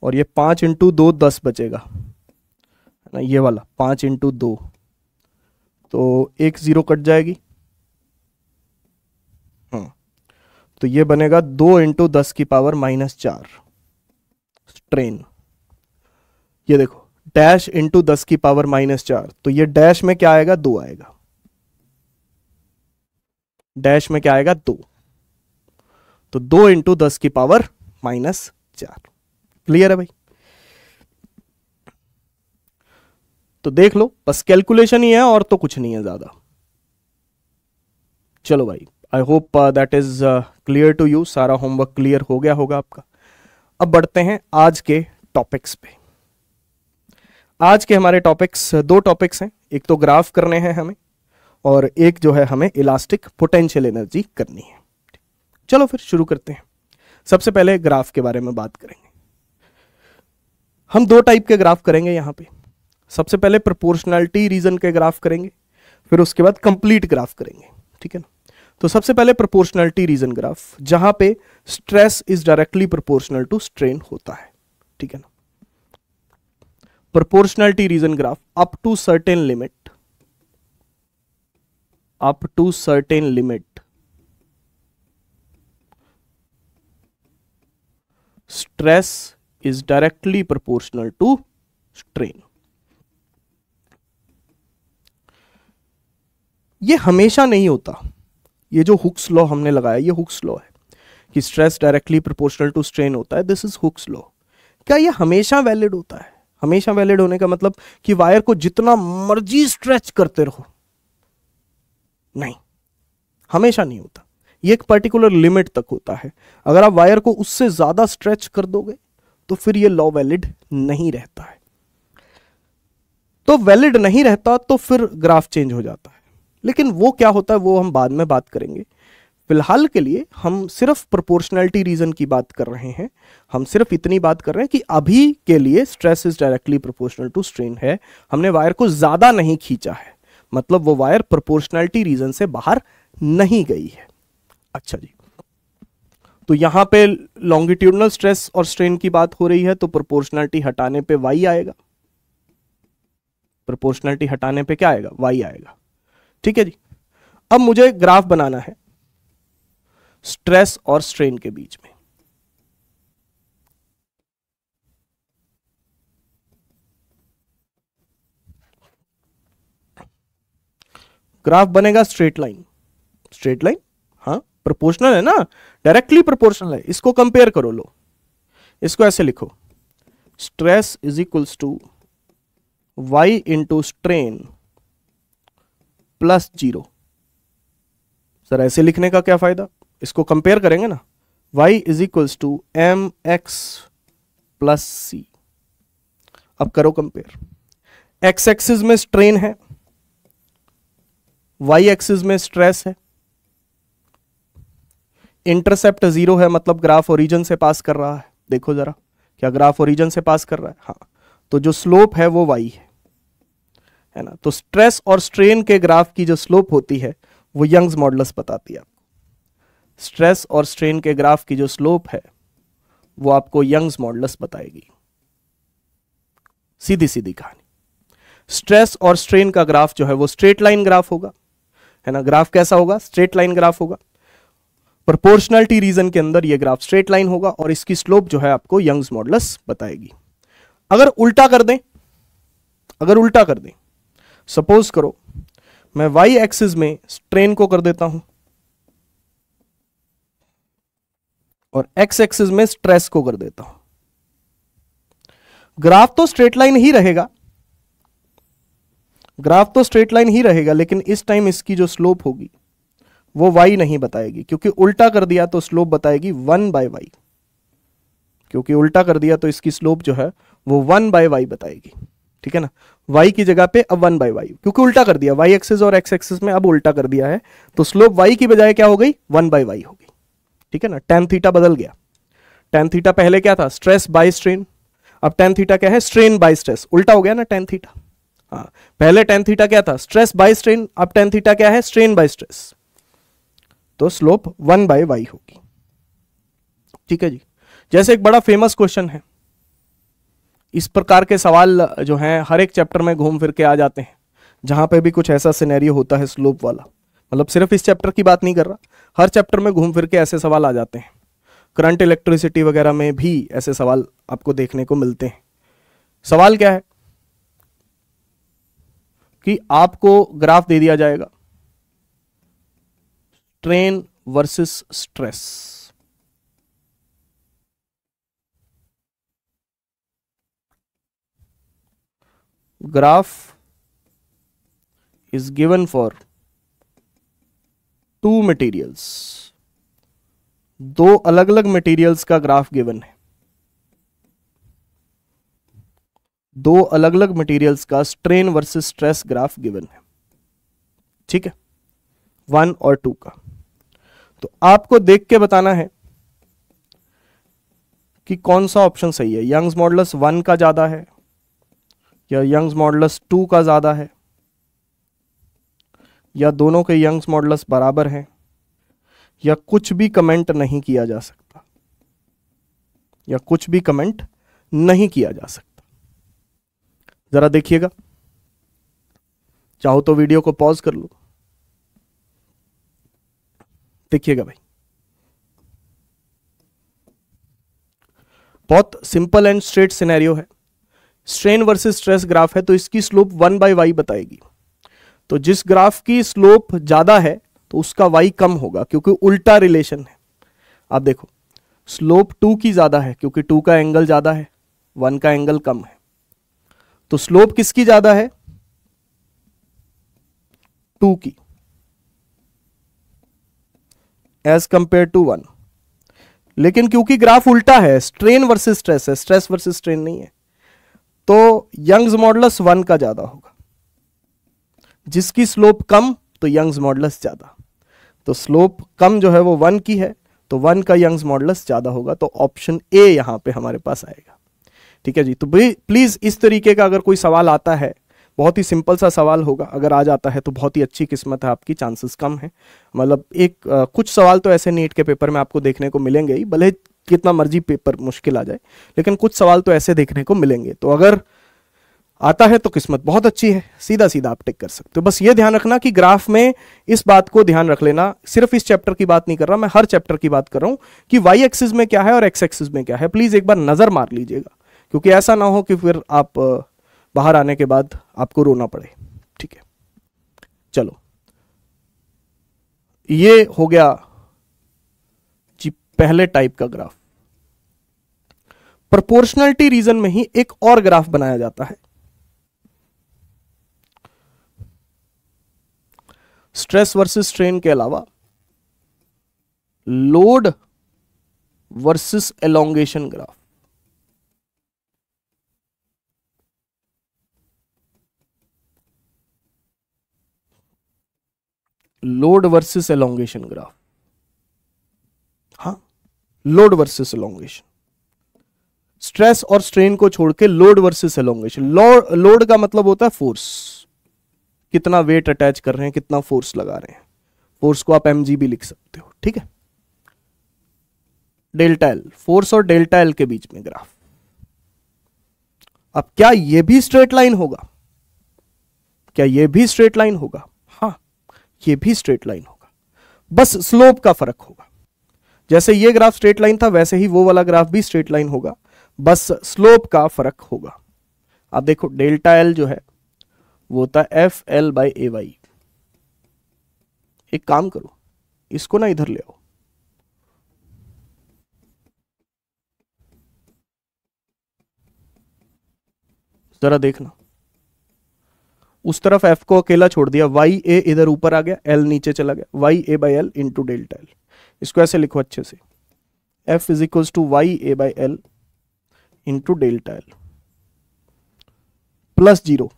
और ये 5 × 2 10 बचेगा, है ना, ये वाला 5 × 2, तो एक 0 कट जाएगी। तो ये बनेगा 2 × 10⁻⁻4 स्ट्रेन। ये देखो डैश इंटू 10⁻⁻4, तो ये डैश में क्या आएगा, 2 आएगा, डैश में क्या आएगा, 2, तो 2 × 10⁻⁻4। क्लियर है भाई? तो देख लो, बस कैलकुलेशन ही है और तो कुछ नहीं है ज्यादा। चलो भाई, I hope that is clear to you. सारा होमवर्क क्लियर हो गया होगा आपका। अब बढ़ते हैं आज के टॉपिक्स पे। आज के हमारे टॉपिक्स, 2 टॉपिक्स हैं, एक तो ग्राफ करने हैं हमें, और एक जो है हमें इलास्टिक पोटेंशियल एनर्जी करनी है। चलो फिर शुरू करते हैं। सबसे पहले ग्राफ के बारे में बात करेंगे। हम 2 टाइप के ग्राफ करेंगे यहां पे। सबसे पहले प्रोपोर्शनैलिटी रीजन के ग्राफ करेंगे, फिर उसके बाद कंप्लीट ग्राफ करेंगे, ठीक है ना। तो सबसे पहले प्रोपोर्शनैलिटी रीजन ग्राफ, जहां पे stress is directly proportional to strain होता है, ठीक है ना। Proportionality region graph, up to certain limit, up to certain limit stress is directly proportional to strain. ये हमेशा नहीं होता। ये जो हुक्स लॉ हमने लगाया, ये हुक्स लॉ है कि stress directly proportional to strain होता है। This is Hooke's law. क्या ये हमेशा वैलिड होता है? हमेशा वैलिड होने का मतलब कि वायर को जितना मर्जी स्ट्रेच करते रहो, नहीं, हमेशा नहीं होता। ये एक पर्टिकुलर लिमिट तक होता है। अगर आप वायर को उससे ज्यादा स्ट्रेच कर दोगे तो फिर ये लॉ वैलिड नहीं रहता है। तो वैलिड नहीं रहता तो फिर ग्राफ चेंज हो जाता है। लेकिन वो क्या होता है वो हम बाद में बात करेंगे। फिलहाल के लिए हम सिर्फ प्रोपोर्शनैलिटी रीजन की बात कर रहे हैं। हम सिर्फ इतनी बात कर रहे हैं कि अभी के लिए stress is directly proportional to strain है। हमने वायर को ज्यादा नहीं खींचा है, मतलब वो वायर प्रोपोर्शनैलिटी रीजन से बाहर नहीं गई है। अच्छा जी, तो यहां पे लॉन्गिट्यूडनल स्ट्रेस और स्ट्रेन की बात हो रही है, तो प्रोपोर्शनैलिटी हटाने पे y आएगा। प्रोपोर्शनैलिटी हटाने पे क्या आएगा, y आएगा। ठीक है जी। अब मुझे ग्राफ बनाना है स्ट्रेस और स्ट्रेन के बीच में। ग्राफ बनेगा स्ट्रेट लाइन। स्ट्रेट लाइन, हाँ, प्रोपोर्शनल है ना, डायरेक्टली प्रोपोर्शनल है। इसको कंपेयर करो, लो इसको ऐसे लिखो, stress is equals to y into strain plus 0। Sir ऐसे लिखने का क्या फायदा, इसको कंपेयर करेंगे ना, y is equals to mx plus c. अब करो कंपेयर। x एक्सिस में स्ट्रेन है, y एक्सिस में स्ट्रेस है, इंटरसेप्ट 0 है, मतलब ग्राफ ओरिजिन से पास कर रहा है। देखो जरा, क्या ग्राफ ओरिजिन से पास कर रहा है? हाँ, तो जो स्लोप है वो y है ना। तो स्ट्रेस और स्ट्रेन के ग्राफ की जो स्लोप होती है वो यंग्स मॉडुलस बताती है आपको। स्ट्रेस और स्ट्रेन के ग्राफ की जो स्लोप है वो आपको यंग्स मॉडुलस बताएगी। सीधी सीधी कहानी। स्ट्रेस और स्ट्रेन का ग्राफ जो है वो स्ट्रेट लाइन ग्राफ होगा, है ना। ग्राफ कैसा होगा, स्ट्रेट लाइन ग्राफ होगा। प्रोपोर्शनैलिटी रीजन के अंदर ये ग्राफ स्ट्रेट लाइन होगा और इसकी स्लोप जो है आपको यंग्स मॉडुलस बताएगी। अगर उल्टा कर दें, अगर उल्टा कर दें, सपोज करो मैं y एक्सिस में स्ट्रेन को कर देता हूं और x एक्सिस में स्ट्रेस को कर देता हूं, ग्राफ तो स्ट्रेट लाइन ही रहेगा, ग्राफ तो स्ट्रेट लाइन ही रहेगा, लेकिन इस टाइम इसकी जो स्लोप होगी वो y नहीं बताएगी, क्योंकि उल्टा कर दिया तो स्लोप बताएगी 1/y। क्योंकि उल्टा कर दिया तो इसकी स्लोप जो है वो 1/y बताएगी, ठीक है ना। y की जगह पे अब 1/y, क्योंकि उल्टा कर दिया, y एक्सिस और x एक्सिस में अब उल्टा कर दिया है, तो स्लोप y की बजाय क्या हो गई, 1/y हो गई, ठीक है ना। tan थीटा बदल गया। tan थीटा पहले क्या था, स्ट्रेस बाय स्ट्रेन, अब टेन थीटा क्या है? स्ट्रेन बाय स्ट्रेस, उल्टा हो गया ना टेन थीटा। हाँ, पहले टेन थीटा क्या था? स्ट्रेस बाय स्ट्रेन, अब टेन थीटा क्या है? Strain by stress. तो स्लोप 1/y होगी। ठीक है जी। जैसे एक बड़ा फेमस क्वेश्चन है, इस प्रकार के सवाल जो हैं हर एक चैप्टर में घूम फिर के आ जाते हैं, जहां पे भी कुछ ऐसा सिनेरियो होता है स्लोप वाला, मतलब सिर्फ इस चैप्टर की बात नहीं कर रहा, हर चैप्टर में घूम फिर के ऐसे सवाल आ जाते हैं। करंट इलेक्ट्रिसिटी वगैरह में भी ऐसे सवाल आपको देखने को मिलते हैं। सवाल क्या है कि आपको ग्राफ दे दिया जाएगा, strain versus stress, graph is given for two materials, दो अलग अलग मटेरियल्स का ग्राफ गिवन है, दो अलग अलग मटेरियल्स का strain versus stress graph given है। ठीक है, 1 और 2 का। तो आपको देख के बताना है कि कौन सा ऑप्शन सही है, यंग्स मॉडुलस 1 का ज्यादा है या यंग्स मॉडुलस 2 का ज्यादा है, या दोनों के यंग्स मॉडुलस बराबर हैं, या कुछ भी कमेंट नहीं किया जा सकता, या कुछ भी कमेंट नहीं किया जा सकता। जरा देखिएगा, चाहो तो वीडियो को पॉज कर लो, देखिएगा भाई। बहुत सिंपल एंड स्ट्रेट सिनेरियो है। स्ट्रेन वर्सेस स्ट्रेस ग्राफ है तो इसकी स्लोप 1/y बताएगी। तो जिस ग्राफ की स्लोप ज्यादा है तो उसका y कम होगा, क्योंकि उल्टा रिलेशन है। आप देखो, स्लोप 2 की ज्यादा है क्योंकि 2 का एंगल ज्यादा है, 1 का एंगल कम है। तो स्लोप किसकी ज्यादा है? 2 की, एज कंपेयर टू 1। लेकिन क्योंकि ग्राफ उल्टा है, स्ट्रेन वर्सेस स्ट्रेस है, स्ट्रेस वर्सेस स्ट्रेन नहीं है, तो यंग्स मॉडुलस 1 का ज्यादा होगा। जिसकी स्लोप कम तो यंग्स मॉडुलस ज्यादा। तो स्लोप कम जो है वो 1 की है, तो 1 का यंग्स मॉडुलस ज्यादा होगा। तो ऑप्शन ए यहां पे हमारे पास आएगा। ठीक है जी। तो प्लीज इस तरीके का अगर कोई सवाल आता है, बहुत ही सिंपल सा सवाल होगा, अगर आ जाता है तो बहुत ही अच्छी किस्मत है आपकी, चांसेस कम है। मतलब कुछ सवाल तो ऐसे नीट के पेपर में आपको देखने को मिलेंगे ही, भले कितना मर्जी पेपर मुश्किल आ जाए, लेकिन कुछ सवाल तो ऐसे देखने को मिलेंगे। तो अगर आता है तो किस्मत बहुत अच्छी है, सीधा सीधा आप टिक कर सकते हो। बस ये ध्यान रखना कि ग्राफ में इस बात को ध्यान रख लेना, सिर्फ इस चैप्टर की बात नहीं कर रहा मैं, हर चैप्टर की बात कर रहा हूं कि वाई एक्सिस में क्या है और एक्स एक्सिस में क्या है। प्लीज एक बार नजर मार लीजिएगा, क्योंकि ऐसा ना हो कि फिर आप बाहर आने के बाद आपको रोना पड़े। ठीक है, चलो ये हो गया जी पहले टाइप का ग्राफ। प्रोपोर्शनलिटी रीजन में ही एक और ग्राफ बनाया जाता है, स्ट्रेस वर्सेस स्ट्रेन के अलावा load versus elongation graph. Load versus elongation graph, हाँ, लोड वर्सेस एलोंगेशन। स्ट्रेस और स्ट्रेन को छोड़ के लोड वर्सेस एलोंगेशन। लोड का मतलब होता है फोर्स, कितना वेट अटैच कर रहे हैं, कितना फोर्स लगा रहे हैं। फोर्स को आप mg भी लिख सकते हो। ठीक है, डेल्टा एल, फोर्स और डेल्टा एल के बीच में ग्राफ। अब क्या यह भी स्ट्रेट लाइन होगा? क्या यह भी स्ट्रेट लाइन होगा? हाँ, यह भी स्ट्रेट लाइन होगा, बस स्लोप का फर्क होगा। जैसे ये ग्राफ स्ट्रेट लाइन था, वैसे ही वो वाला ग्राफ भी स्ट्रेट लाइन होगा, बस स्लोप का फर्क होगा। आप देखो, डेल्टा एल जो है वो होता है FL/AY। एक काम करो, इसको ना इधर ले आओ, जरा देखना, उस तरफ F को अकेला छोड़ दिया, YA इधर ऊपर आ गया, L नीचे चला गया, YA/L इंटू डेल्टा एल। इसको ऐसे लिखो अच्छे से, F is equal to YA/L into delta L plus 0।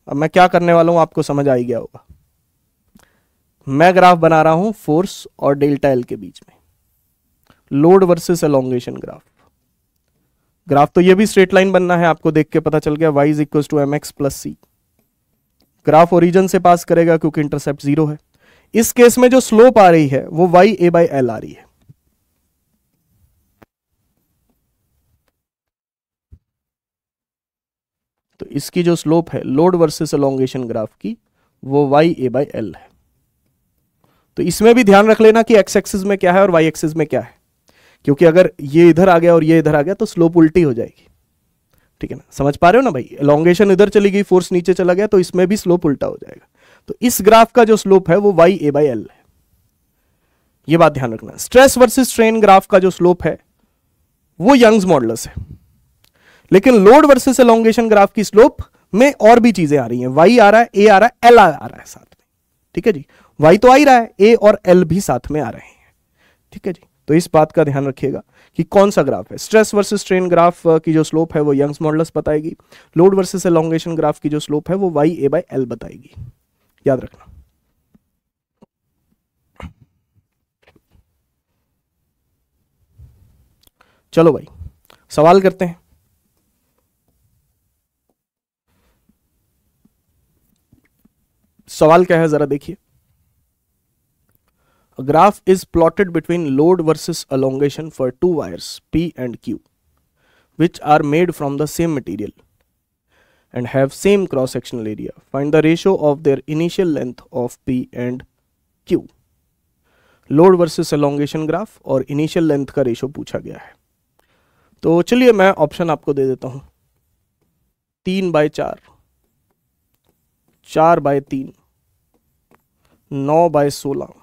अब मैं क्या करने वाला हूं आपको समझ आ ही गया होगा। मैं ग्राफ बना रहा हूं फोर्स और डेल्टा एल के बीच में, load versus elongation graph. Graph तो ये भी स्ट्रेट लाइन बनना है, आपको देख के पता चल गया y is equal to M X plus C. Graph origin से पास करेगा क्योंकि इंटरसेप्ट 0 है। इस केस में जो स्लोप आ रही है वो y a बाई एल आ रही है। तो इसकी जो स्लोप है लोड वर्सेस एलोंगेशन ग्राफ की वो y a बाई एल है। तो इसमें भी ध्यान रख लेना कि x एक्सिस में क्या है और y एक्सिस में क्या है, क्योंकि अगर ये इधर आ गया और ये इधर आ गया तो स्लोप उल्टी हो जाएगी। ठीक है ना, समझ पा रहे हो ना भाई? एलोंगेशन इधर चली गई, फोर्स नीचे चला गया, तो इसमें भी स्लोप उल्टा हो जाएगा। तो इस ग्राफ का जो स्लोप है वो y a बाई एल है, ये बात ध्यान रखना। स्ट्रेस वर्सेस स्ट्रेन ग्राफ का जो स्लोप है वो यंग्स मॉडुलस है, लेकिन लोड वर्सेस एलोंगेशन ग्राफ की स्लोप में और भी चीजें आ रही हैं। y आ रहा है, a आ रहा है, l आ रहा है साथ में। ठीक है जी, y तो आ ही रहा है, a और l भी साथ में आ रहे हैं। ठीक है जी, तो इस बात का ध्यान रखिएगा कि कौन सा ग्राफ है। स्ट्रेस वर्सेस स्ट्रेन ग्राफ की जो स्लोप है वो यंग्स मॉडुलस बताएगी, लोड वर्सेस एलोंगेशन ग्राफ की जो स्लोप है वो y a बाई एल बताएगी, याद रखना। चलो भाई सवाल करते हैं। सवाल क्या है जरा देखिए। A graph is plotted between load versus elongation for two wires P and Q, which are made from the same material and have same cross-sectional area. Find the ratio of their initial length of P and Q. Load versus elongation graph और initial length का ratio पूछा गया है। तो चलिए मैं option आपको दे देता हूं। 3/4, 4/3, 9/16,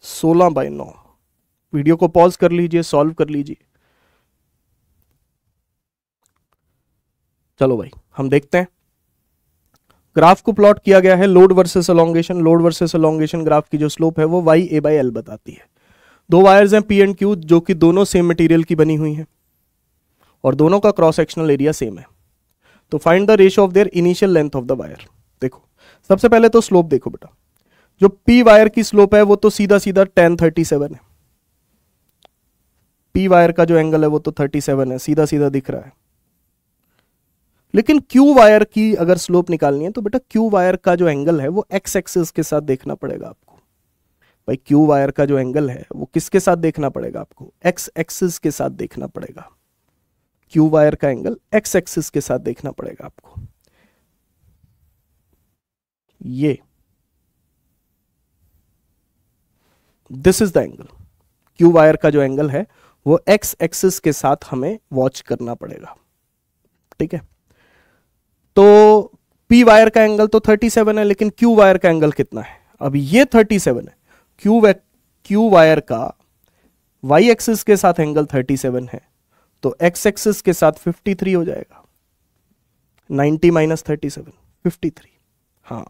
16/9। वीडियो को पॉज कर लीजिए, सॉल्व कर लीजिए। चलो भाई हम देखते हैं। ग्राफ को प्लॉट किया गया है load versus elongation. Load versus elongation graph की जो स्लोप है वो y a बाई एल बताती है। दो वायर्स हैं P एंड Q जो कि दोनों सेम मटेरियल की बनी हुई हैं और दोनों का क्रॉस सेक्शनल एरिया सेम है। तो find the ratio of their initial length of the wire. देखो सबसे पहले तो स्लोप देखो बेटा, जो P वायर की स्लोप है वो तो सीधा सीधा tan 37 है। P वायर का जो एंगल है वो तो 37 है, सीधा सीधा दिख रहा है। लेकिन Q वायर की अगर स्लोप निकालनी है तो बेटा Q वायर का जो एंगल है वो x एक्सिस के साथ देखना पड़ेगा आपको। भाई Q वायर का जो एंगल है वो किसके साथ देखना पड़ेगा आपको? x एक्सिस के साथ देखना पड़ेगा। Q वायर का एंगल x एक्सिस के साथ देखना पड़ेगा आपको। ये this is the angle. Q wire का जो एंगल है वो x एक्सिस के साथ हमें वॉच करना पड़ेगा। ठीक है, तो P वायर का एंगल तो 37 है, लेकिन Q वायर का एंगल कितना है? अब ये 37 है। Q वायर का y एक्सिस के साथ एंगल 37 है, तो x एक्सिस के साथ 53 हो जाएगा। 90 माइनस 37, 53। हाँ,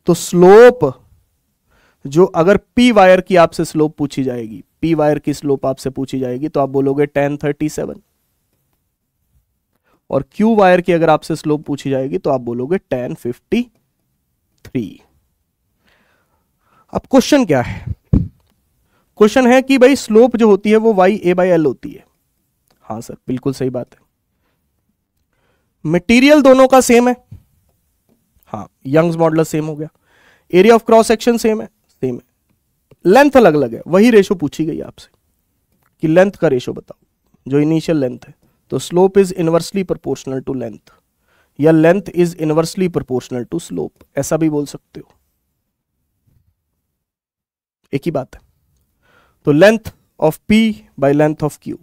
तो स्लोप जो अगर P वायर की आपसे स्लोप पूछी जाएगी, P वायर की स्लोप आपसे पूछी जाएगी तो आप बोलोगे tan 37, और Q वायर की अगर आपसे स्लोप पूछी जाएगी तो आप बोलोगे tan 53। अब क्वेश्चन क्या है? क्वेश्चन है कि भाई स्लोप जो होती है वो y a बाई एल होती है। हाँ सर बिल्कुल सही बात है। मटेरियल दोनों का सेम है, हाँ यंग्स मॉडुलस सेम हो गया। Area of cross section same है, सेम है। लेंथ अलग अलग है, वही रेशो पूछी गई आपसे कि लेंथ का रेशो बताओ जो इनिशियल लेंथ है। तो slope is inversely proportional to length, या length is inversely proportional to slope, ऐसा भी बोल सकते हो, एक ही बात है। तो length of P by length of Q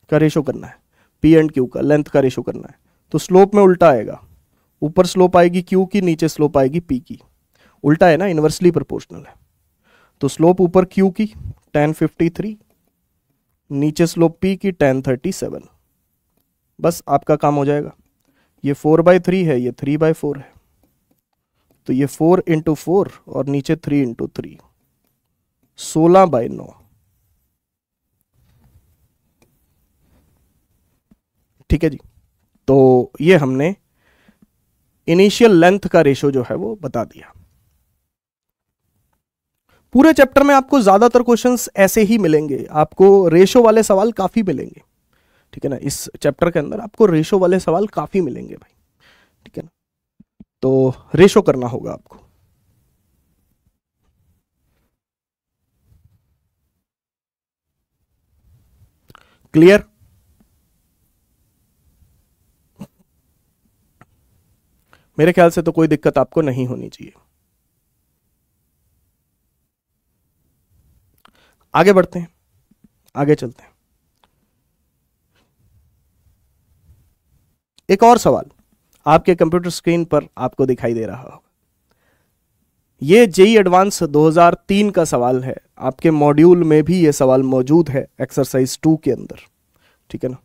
का रेशो करना है, P एंड Q का लेंथ का रेशो करना है। तो स्लोप में उल्टा आएगा, ऊपर स्लोप आएगी Q की, नीचे स्लोप आएगी P की। उल्टा है ना, इनवर्सली प्रोपोर्शनल है। तो स्लोप ऊपर Q की tan 53, नीचे स्लोप P की tan 37। बस आपका काम हो जाएगा। ये 4/3 है, ये 3/4 है, तो ये 4 इंटू 4 और नीचे 3 इंटू 3, 16/9। ठीक है जी, तो ये हमने इनिशियल लेंथ का रेशो जो है वो बता दिया। पूरे चैप्टर में आपको ज्यादातर क्वेश्चंस ऐसे ही मिलेंगे, आपको रेशो वाले सवाल काफी मिलेंगे, ठीक है ना। इस चैप्टर के अंदर आपको रेशो वाले सवाल काफी मिलेंगे भाई, ठीक है ना। तो रेशो करना होगा आपको। क्लियर? मेरे ख्याल से तो कोई दिक्कत आपको नहीं होनी चाहिए। आगे बढ़ते हैं, आगे चलते हैं। एक और सवाल आपके कंप्यूटर स्क्रीन पर आपको दिखाई दे रहा होगा। ये जेई एडवांस 2003 का सवाल है, आपके मॉड्यूल में भी ये सवाल मौजूद है एक्सरसाइज 2 के अंदर, ठीक है ना।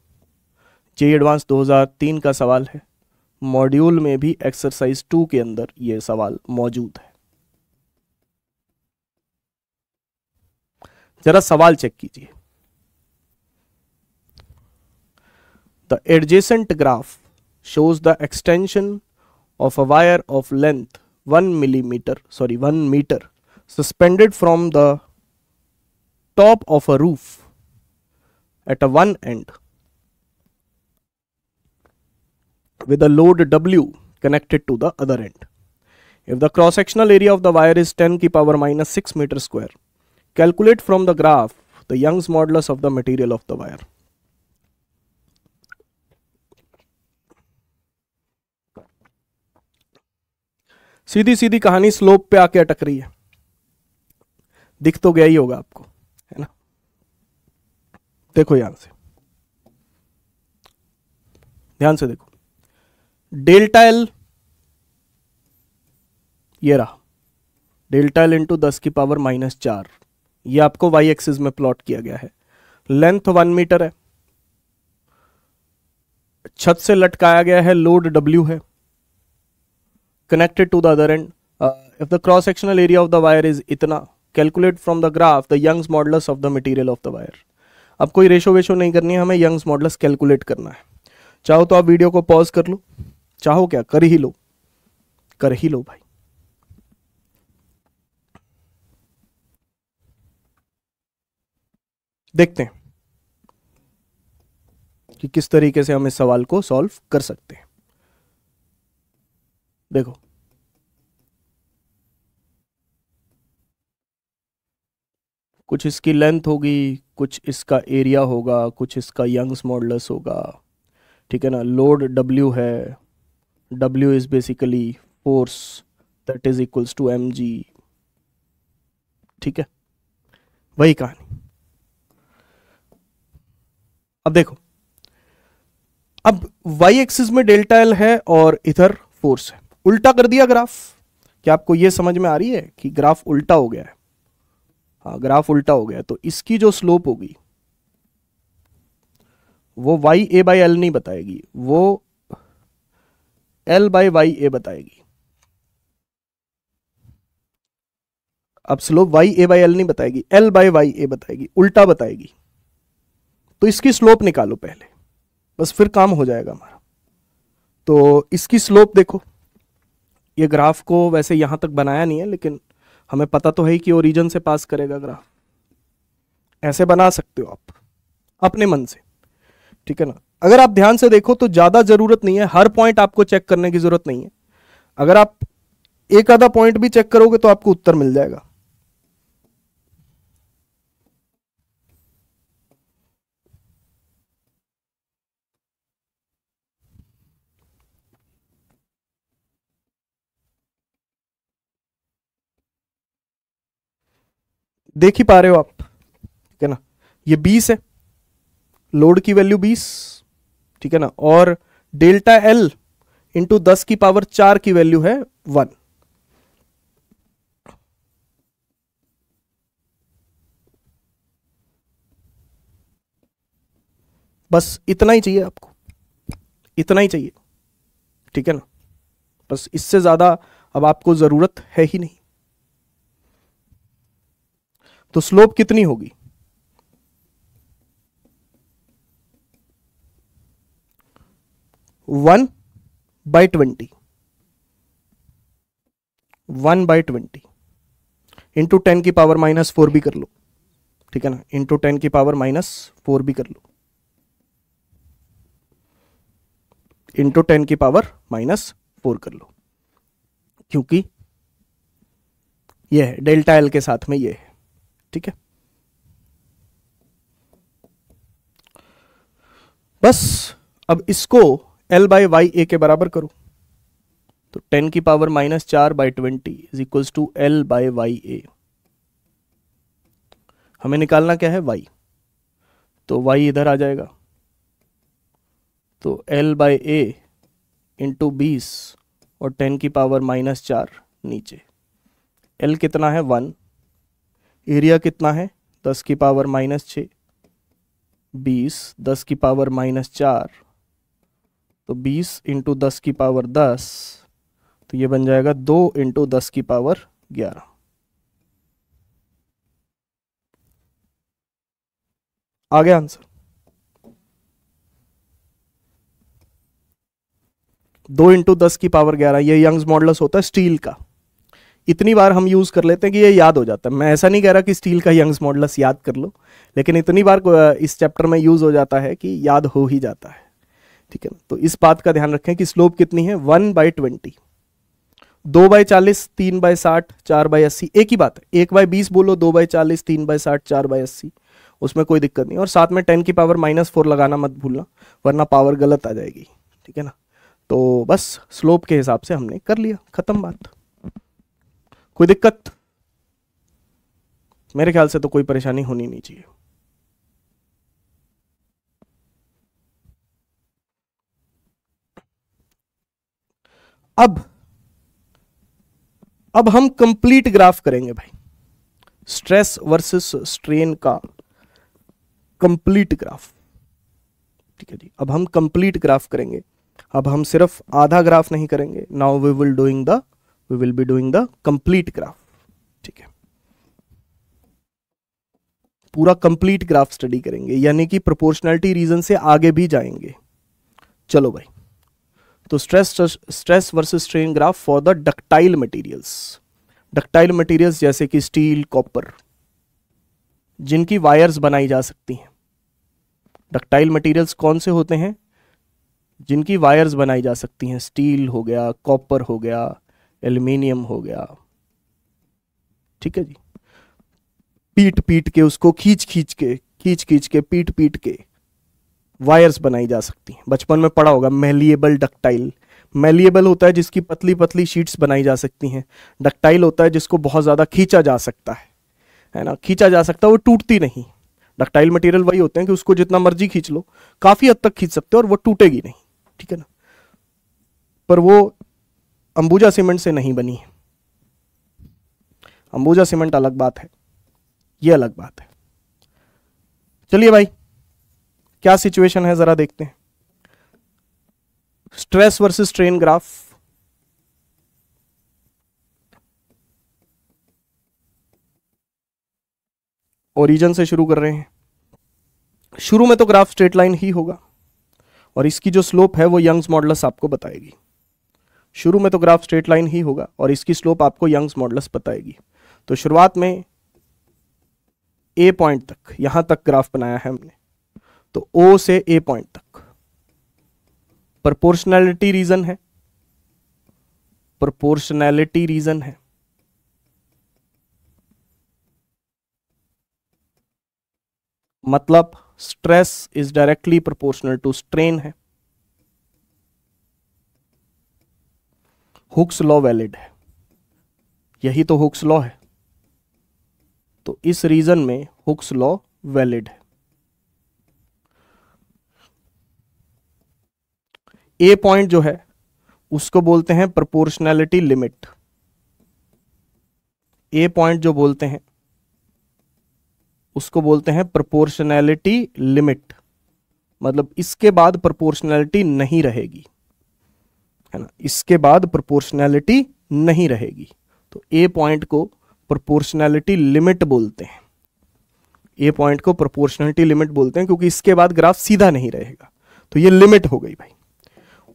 जेई एडवांस 2003 का सवाल है, मॉड्यूल में भी एक्सरसाइज 2 के अंदर ये सवाल मौजूद है। जरा सवाल चेक कीजिए। The adjacent graph shows the extension of a wire of length 1 meter suspended from the top of a roof at a one end with a load W connected to the other end. If the cross sectional area of the wire is 10 की power minus 6 meter square, calculate from the graph the Young's modulus of the material of the wire. सीधी सीधी कहानी slope पे आके अटक रही है, दिख तो गया ही होगा आपको, है ना। देखो यहां से, ध्यान से देखो, डेल्टा एल ये रहा, डेल्टा एल इंटू 10 की पावर माइनस 4, ये आपको वाई एक्सिस में प्लॉट किया गया है। लेंथ 1 मीटर है, छत से लटकाया गया है, लोड डब्ल्यू है, connected to the other end. If the cross sectional area of the wire is इतना, calculate from the graph the Young's modulus of the material of the wire. अब कोई रेशो वेशो नहीं करनी है, हमें Young's modulus कैलकुलेट करना है। चाहो तो आप वीडियो को पॉज कर लो, चाहो क्या कर ही लो, कर ही लो भाई। देखते हैं कि किस तरीके से हम इस सवाल को सॉल्व कर सकते हैं। देखो कुछ इसकी लेंथ होगी, कुछ इसका एरिया होगा, कुछ इसका यंग्स मॉडुलस होगा, ठीक है ना। लोड W है, W is basically force that is equals to mg, ठीक है, वही कहानी। अब देखो, अब y एक्सिस में डेल्टा एल है और इधर फोर्स है, उल्टा कर दिया ग्राफ। क्या आपको यह समझ में आ रही है कि ग्राफ उल्टा हो गया है? हाँ, ग्राफ उल्टा हो गया, तो इसकी जो स्लोप होगी वो वाई ए बाई एल नहीं बताएगी, वो एल बाई वाई ए बताएगी। अब slope Y A by L नहीं बताएगी, एल बाई वाई ए बताएगी, उल्टा बताएगी। तो इसकी स्लोप निकालो पहले, बस फिर काम हो जाएगा हमारा। तो इसकी स्लोप देखो, ये ग्राफ को वैसे यहां तक बनाया नहीं है, लेकिन हमें पता तो है कि ओरिजिन से पास करेगा ग्राफ। ऐसे बना सकते हो आप अपने मन से, ठीक है ना। अगर आप ध्यान से देखो तो ज्यादा जरूरत नहीं है, हर पॉइंट आपको चेक करने की जरूरत नहीं है। अगर आप एक आधा पॉइंट भी चेक करोगे तो आपको उत्तर मिल जाएगा। देख ही पा रहे हो आप, ठीक है ना। ये 20 है, लोड की वैल्यू 20, ठीक है ना, और डेल्टा एल इंटू 10 की पावर 4 की वैल्यू है 1। बस इतना ही चाहिए आपको, इतना ही चाहिए, ठीक है ना। बस इससे ज्यादा अब आपको जरूरत है ही नहीं। तो स्लोप कितनी होगी? 1/20, 1/20, इंटू 10 की पावर -4 भी कर लो, ठीक है ना, इंटू 10 की पावर -4 भी कर लो, इंटू 10 की पावर -4 कर लो, क्योंकि ये है डेल्टा एल के साथ में ये है, ठीक है। बस अब इसको L बाई वाई ए के बराबर करो, तो 10 की power -4/20 is equals to L by Y A. हमें निकालना क्या है, y, तो y इधर आ जाएगा, तो L बाई ए इंटू 20 और 10 की पावर -4 नीचे, L कितना है 1, एरिया कितना है 10 की पावर -6, 20 10 की पावर -4, तो 20 इंटू 10 की पावर 10, तो ये बन जाएगा 2 इंटू 10 की पावर 11। आ गया आंसर, 2 इंटू 10 की पावर 11, ये यंग्स मॉडुलस होता है स्टील का। इतनी बार हम यूज कर लेते हैं कि ये याद हो जाता है। मैं ऐसा नहीं कह रहा कि स्टील का यंग्स मॉडुलस याद कर लो, लेकिन इतनी बार इस चैप्टर में यूज हो जाता है कि याद हो ही जाता है, ठीक है ना। तो इस बात का ध्यान रखें कि स्लोप कितनी है 1/20, 2/40, 3/60, 4/80, एक ही बात है। 1/20 बोलो, 2/40, 3/60, 4/80, उसमें कोई दिक्कत नहीं। और साथ में 10 की पावर -4 लगाना मत भूलना, वरना पावर गलत आ जाएगी, ठीक है ना। तो बस स्लोप के हिसाब से हमने कर लिया, खत्म बात। कोई दिक्कत? मेरे ख्याल से तो कोई परेशानी होनी नहीं चाहिए। अब हम कंप्लीट ग्राफ करेंगे भाई, स्ट्रेस वर्सेस स्ट्रेन का कंप्लीट ग्राफ, ठीक है जी। अब हम कंप्लीट ग्राफ करेंगे, अब हम सिर्फ आधा ग्राफ नहीं करेंगे। Now we will be doing the complete graph, ठीक है। पूरा कंप्लीट ग्राफ स्टडी करेंगे, यानी कि प्रोपोर्शनैलिटी रीजन से आगे भी जाएंगे। चलो भाई, तो stress versus strain graph for the ductile materials. Ductile materials जैसे कि स्टील, कॉपर, जिनकी वायर्स बनाई जा सकती हैं। डक्टाइल मटेरियल्स कौन से होते हैं? जिनकी वायर्स बनाई जा सकती हैं। स्टील हो गया, कॉपर हो गया, एल्यूमिनियम हो गया, ठीक है जी। पीट पीट के उसको खींच खींच के पीट के वायर्स बनाई जा सकती हैं। बचपन में पढ़ा होगा मैलिएबल डक्टाइल। मैलिएबल होता है जिसकी पतली पतली शीट्स बनाई जा सकती हैं। डक्टाइल होता है जिसको बहुत ज्यादा खींचा जा सकता है ना, खींचा जा सकता है, वो टूटती नहीं। डक्टाइल मटेरियल वही होते हैं कि उसको जितना मर्जी खींच लो, काफी हद तक खींच सकते हो और वो टूटेगी नहीं, ठीक है ना। पर वो अंबुजा सीमेंट से नहीं बनी है। अंबुजा सीमेंट अलग बात है, ये अलग बात है। चलिए भाई, क्या सिचुएशन है जरा देखते हैं। Stress versus strain graph. Origin से शुरू कर रहे हैं। शुरू में तो ग्राफ स्ट्रेट लाइन ही होगा और इसकी जो स्लोप है वो यंग्स मॉडुलस आपको बताएगी। शुरू में तो ग्राफ स्ट्रेट लाइन ही होगा और इसकी स्लोप आपको यंग्स मॉडुलस बताएगी। तो शुरुआत में ए पॉइंट तक, यहां तक ग्राफ बनाया है हमने, तो ओ से ए पॉइंट तक प्रोपोर्शनैलिटी रीजन है, प्रोपोर्शनैलिटी रीजन है। मतलब stress is directly proportional to strain है। हुक्स लॉ वैलिड है, यही तो हुक्स लॉ है। तो इस रीजन में हुक्स लॉ वैलिड है। ए पॉइंट जो है उसको बोलते हैं प्रोपोर्शनैलिटी लिमिट। ए पॉइंट जो बोलते हैं उसको बोलते हैं प्रोपोर्शनैलिटी लिमिट। मतलब इसके बाद प्रोपोर्शनैलिटी नहीं रहेगी, है ना, इसके बाद प्रोपोर्शनैलिटी नहीं रहेगी। तो ए पॉइंट को प्रोपोर्शनैलिटी लिमिट बोलते हैं। ए पॉइंट को प्रोपोर्शनैलिटी लिमिट बोलते हैं क्योंकि इसके बाद ग्राफ सीधा नहीं रहेगा, तो ये लिमिट हो गई भाई।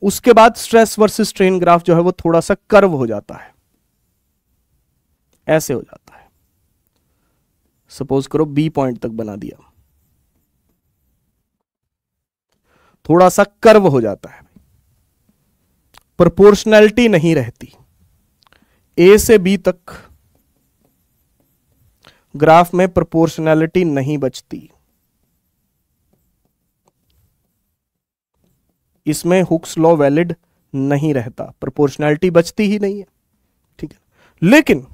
उसके बाद स्ट्रेस वर्सेस स्ट्रेन ग्राफ जो है वो थोड़ा सा कर्व हो जाता है, ऐसे हो जाता है, सपोज करो बी पॉइंट तक बना दिया, थोड़ा सा कर्व हो जाता है, प्रोपोर्शनैलिटी नहीं रहती, ए से बी तक ग्राफ में प्रोपोर्शनैलिटी नहीं बचती, इसमें हुक्स लॉ वैलिड नहीं रहता, प्रोपोर्शनैलिटी बचती ही नहीं है, ठीक है। लेकिन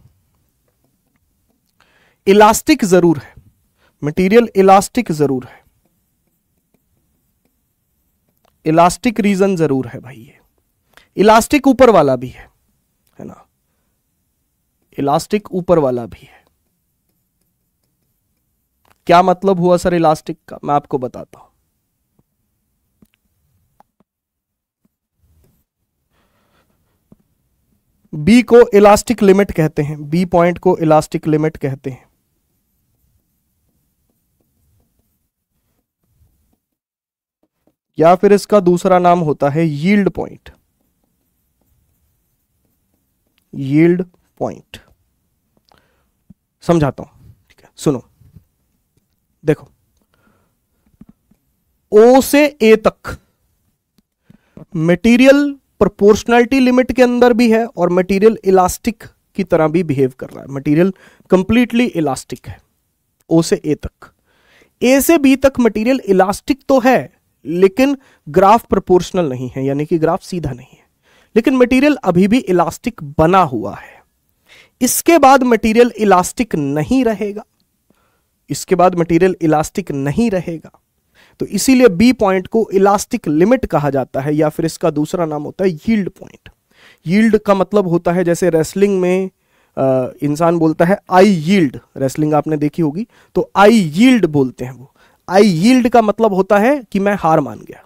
इलास्टिक जरूर है, मटेरियल इलास्टिक जरूर है, इलास्टिक रीजन जरूर है भाई, ये इलास्टिक ऊपर वाला भी है ना, इलास्टिक ऊपर वाला भी है। क्या मतलब हुआ सर इलास्टिक का, मैं आपको बताता हूं। बी को इलास्टिक लिमिट कहते हैं, बी पॉइंट को इलास्टिक लिमिट कहते हैं। या फिर इसका दूसरा नाम होता है यील्ड पॉइंट, यील्ड पॉइंट। समझाता हूं, ठीक है, सुनो। देखो, ओ से ए तक मटेरियल प्रोपोर्शनैलिटी लिमिट के अंदर भी है और मटेरियल इलास्टिक की तरह भी बिहेव कर रहा है, मटेरियल कंप्लीटली इलास्टिक है ओ से ए तक। ए से बी तक मटेरियल इलास्टिक तो है लेकिन ग्राफ प्रोपोर्शनल नहीं है, यानी कि ग्राफ सीधा नहीं है, लेकिन मटेरियल अभी भी इलास्टिक बना हुआ है। इसके बाद मटेरियल इलास्टिक नहीं रहेगा, इसके बाद मटेरियल इलास्टिक नहीं रहेगा, तो इसीलिए बी पॉइंट को इलास्टिक लिमिट कहा जाता है, या फिर इसका दूसरा नाम होता है यील्ड पॉइंट। यील्ड का मतलब होता है, जैसे रेसलिंग में इंसान बोलता है आई यील्ड, रेसलिंग आपने देखी होगी, तो आई यील्ड बोलते हैं वो। आई यील्ड का मतलब होता है कि मैं हार मान गया,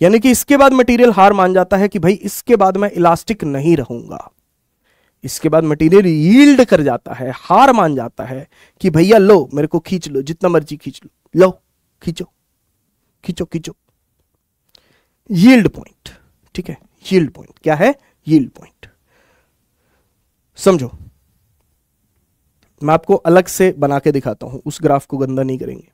यानी कि इसके बाद मटेरियल हार मान जाता है कि भाई इसके बाद मैं इलास्टिक नहीं रहूंगा। इसके बाद मटेरियल यील्ड कर जाता है, हार मान जाता है कि भैया लो मेरे को खींच लो, जितना मर्जी खींच लो, लो खींचो खींचो खींचो। यील्ड पॉइंट, ठीक है, यील्ड पॉइंट क्या है, यील्ड पॉइंट। समझो, मैं आपको अलग से बना के दिखाता हूं, उस ग्राफ को गंदा नहीं करेंगे।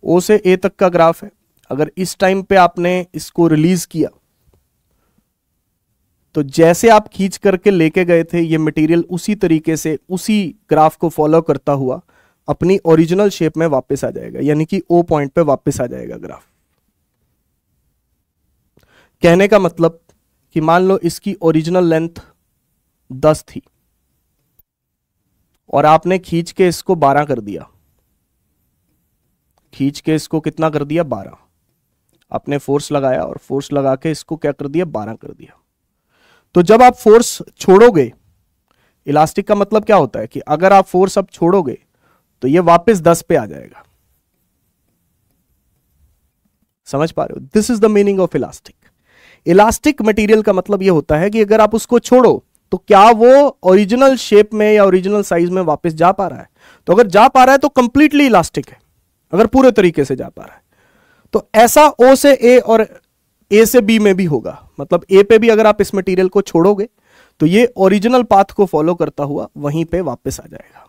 ओ से ए तक का ग्राफ है, अगर इस टाइम पे आपने इसको रिलीज किया तो जैसे आप खींच करके लेके गए थे, ये मटेरियल उसी तरीके से उसी ग्राफ को फॉलो करता हुआ अपनी ओरिजिनल शेप में वापस आ जाएगा, यानी कि ओ पॉइंट पे वापस आ जाएगा ग्राफ। कहने का मतलब कि मान लो इसकी ओरिजिनल लेंथ 10 थी और आपने खींच के इसको 12 कर दिया, खींच के इसको कितना कर दिया, 12। आपने फोर्स लगाया और फोर्स लगा के इसको क्या कर दिया, 12 कर दिया। तो जब आप फोर्स छोड़ोगे, इलास्टिक का मतलब क्या होता है कि अगर आप फोर्स अब छोड़ोगे तो ये वापस 10 पे आ जाएगा। समझ पा रहे हो, this is the meaning of elastic. Elastic material का मतलब ये होता है कि अगर आप उसको छोड़ो तो क्या वो ओरिजिनल शेप में या ओरिजिनल साइज में वापस जा पा रहा है, तो अगर जा पा रहा है तो कंप्लीटली इलास्टिक है, अगर पूरे तरीके से जा पा रहा है। तो ऐसा ओ से ए और ए से बी में भी होगा, मतलब ए पे भी अगर आप इस मटेरियल को छोड़ोगे तो ये ओरिजिनल पाथ को फॉलो करता हुआ वहीं पे वापस आ जाएगा।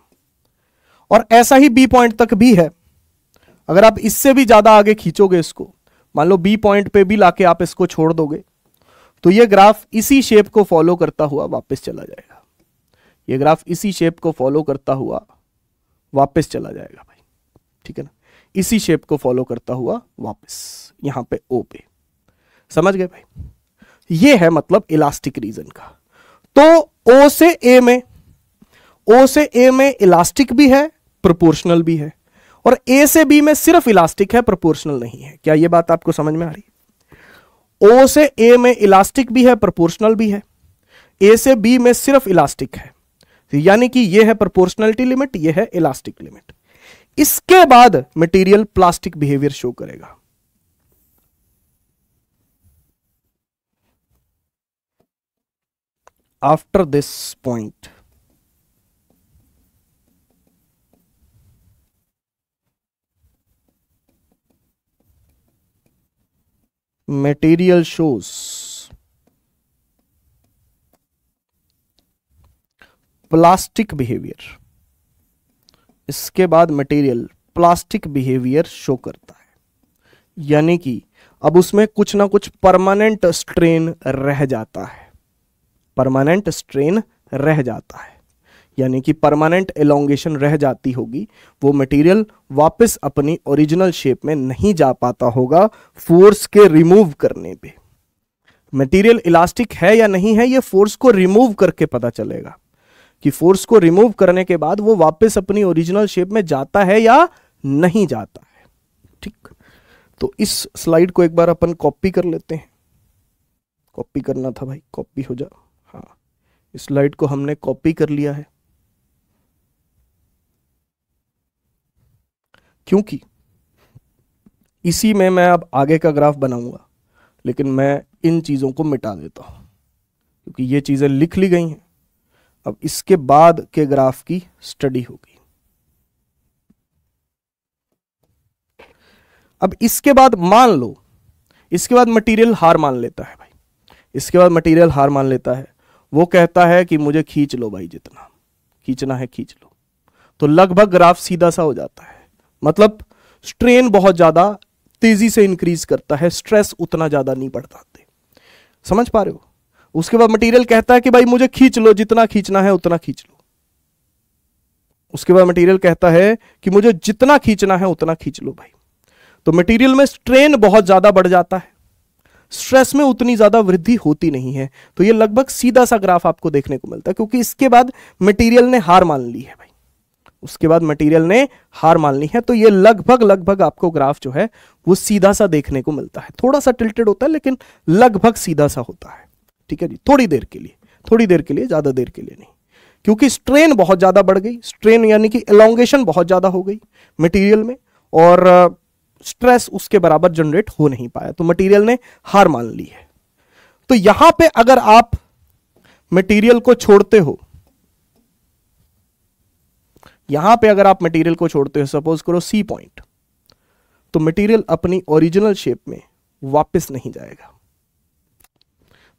और ऐसा ही बी पॉइंट तक भी है, अगर आप इससे भी ज्यादा आगे खींचोगे इसको, मान लो बी पॉइंट पे भी लाके आप इसको छोड़ दोगे तो ये ग्राफ इसी शेप को फॉलो करता हुआ वापस चला जाएगा, ये ग्राफ इसी शेप को फॉलो करता हुआ वापस चला जाएगा भाई, ठीक है ना, इसी शेप को फॉलो करता हुआ वापस यहां पे ओ पे। समझ गए भाई, ये है मतलब इलास्टिक रीजन का। तो ओ से ए में, ओ से ए में इलास्टिक भी है, प्रोपोर्शनल भी है, और ए से बी में सिर्फ इलास्टिक है, प्रोपोर्शनल नहीं है। क्या ये बात आपको समझ में आ रही है? ओ से ए में इलास्टिक भी है, प्रोपोर्शनल भी है, ए से बी में सिर्फ इलास्टिक है, यानी कि ये है प्रोपोर्शनलिटी लिमिट, ये है इलास्टिक लिमिट। इसके बाद मटेरियल प्लास्टिक बिहेवियर शो करेगा। After this point material shows plastic behavior, इसके बाद मटेरियल प्लास्टिक बिहेवियर शो करता है, यानी कि अब उसमें कुछ ना कुछ परमानेंट स्ट्रेन रह जाता है, परमानेंट स्ट्रेन रह जाता है, यानी कि परमानेंट एलोंगेशन रह जाती होगी, वो मटेरियल वापस अपनी ओरिजिनल शेप में नहीं जा पाता होगा फोर्स के रिमूव करने पे। मटेरियल इलास्टिक है या नहीं है, ये फोर्स को रिमूव करके पता चलेगा कि फोर्स को रिमूव करने के बाद वो वापस अपनी ओरिजिनल शेप में जाता है या नहीं जाता है। ठीक, तो इस स्लाइड को एक बार अपन कॉपी कर लेते हैं। कॉपी करना था भाई, कॉपी हो जा। हाँ, इस स्लाइड को हमने कॉपी कर लिया है, क्योंकि इसी में मैं अब आगे का ग्राफ बनाऊंगा, लेकिन मैं इन चीजों को मिटा देता हूं क्योंकि ये चीजें लिख ली गई हैं। अब इसके बाद के ग्राफ की स्टडी होगी। अब इसके बाद मान लो, इसके बाद मटेरियल हार मान लेता है भाई, इसके बाद मटेरियल हार मान लेता है, वो कहता है कि मुझे खींच लो भाई, जितना खींचना है खींच लो। तो लगभग ग्राफ सीधा सा हो जाता है, मतलब स्ट्रेन बहुत ज्यादा तेजी से इंक्रीज करता है, स्ट्रेस उतना ज्यादा नहीं बढ़ता। समझ पा रहे हो? उसके बाद मटेरियल कहता है कि भाई मुझे खींच लो, जितना खींचना है उतना खींच लो। उसके बाद मटेरियल कहता है कि मुझे जितना खींचना है उतना खींच लो भाई। तो मटेरियल में स्ट्रेन बहुत ज्यादा बढ़ जाता है, स्ट्रेस में उतनी ज्यादा वृद्धि होती नहीं है। तो ये लगभग सीधा सा ग्राफ आपको देखने को मिलता है, क्योंकि इसके बाद मटेरियल ने हार मान ली है भाई, उसके बाद मटेरियल ने हार मान ली है। तो ये लगभग आपको ग्राफ जो है वो सीधा सा देखने को मिलता है, थोड़ा सा टिल्टेड होता है लेकिन लगभग सीधा सा होता है। ठीक है जी, थोड़ी देर के लिए, ज्यादा देर के लिए नहीं, क्योंकि स्ट्रेन बहुत ज्यादा बढ़ गई, स्ट्रेन यानी कि एलोंगेशन बहुत ज्यादा हो गई मटेरियल में, और स्ट्रेस उसके बराबर जनरेट हो नहीं पाया, तो मटेरियल ने हार मान ली है। तो यहां पे अगर आप मटेरियल को छोड़ते हो, यहां पे अगर आप मटेरियल को छोड़ते हो, सपोज करो सी पॉइंट, तो मटेरियल अपनी ओरिजिनल शेप में वापस नहीं जाएगा,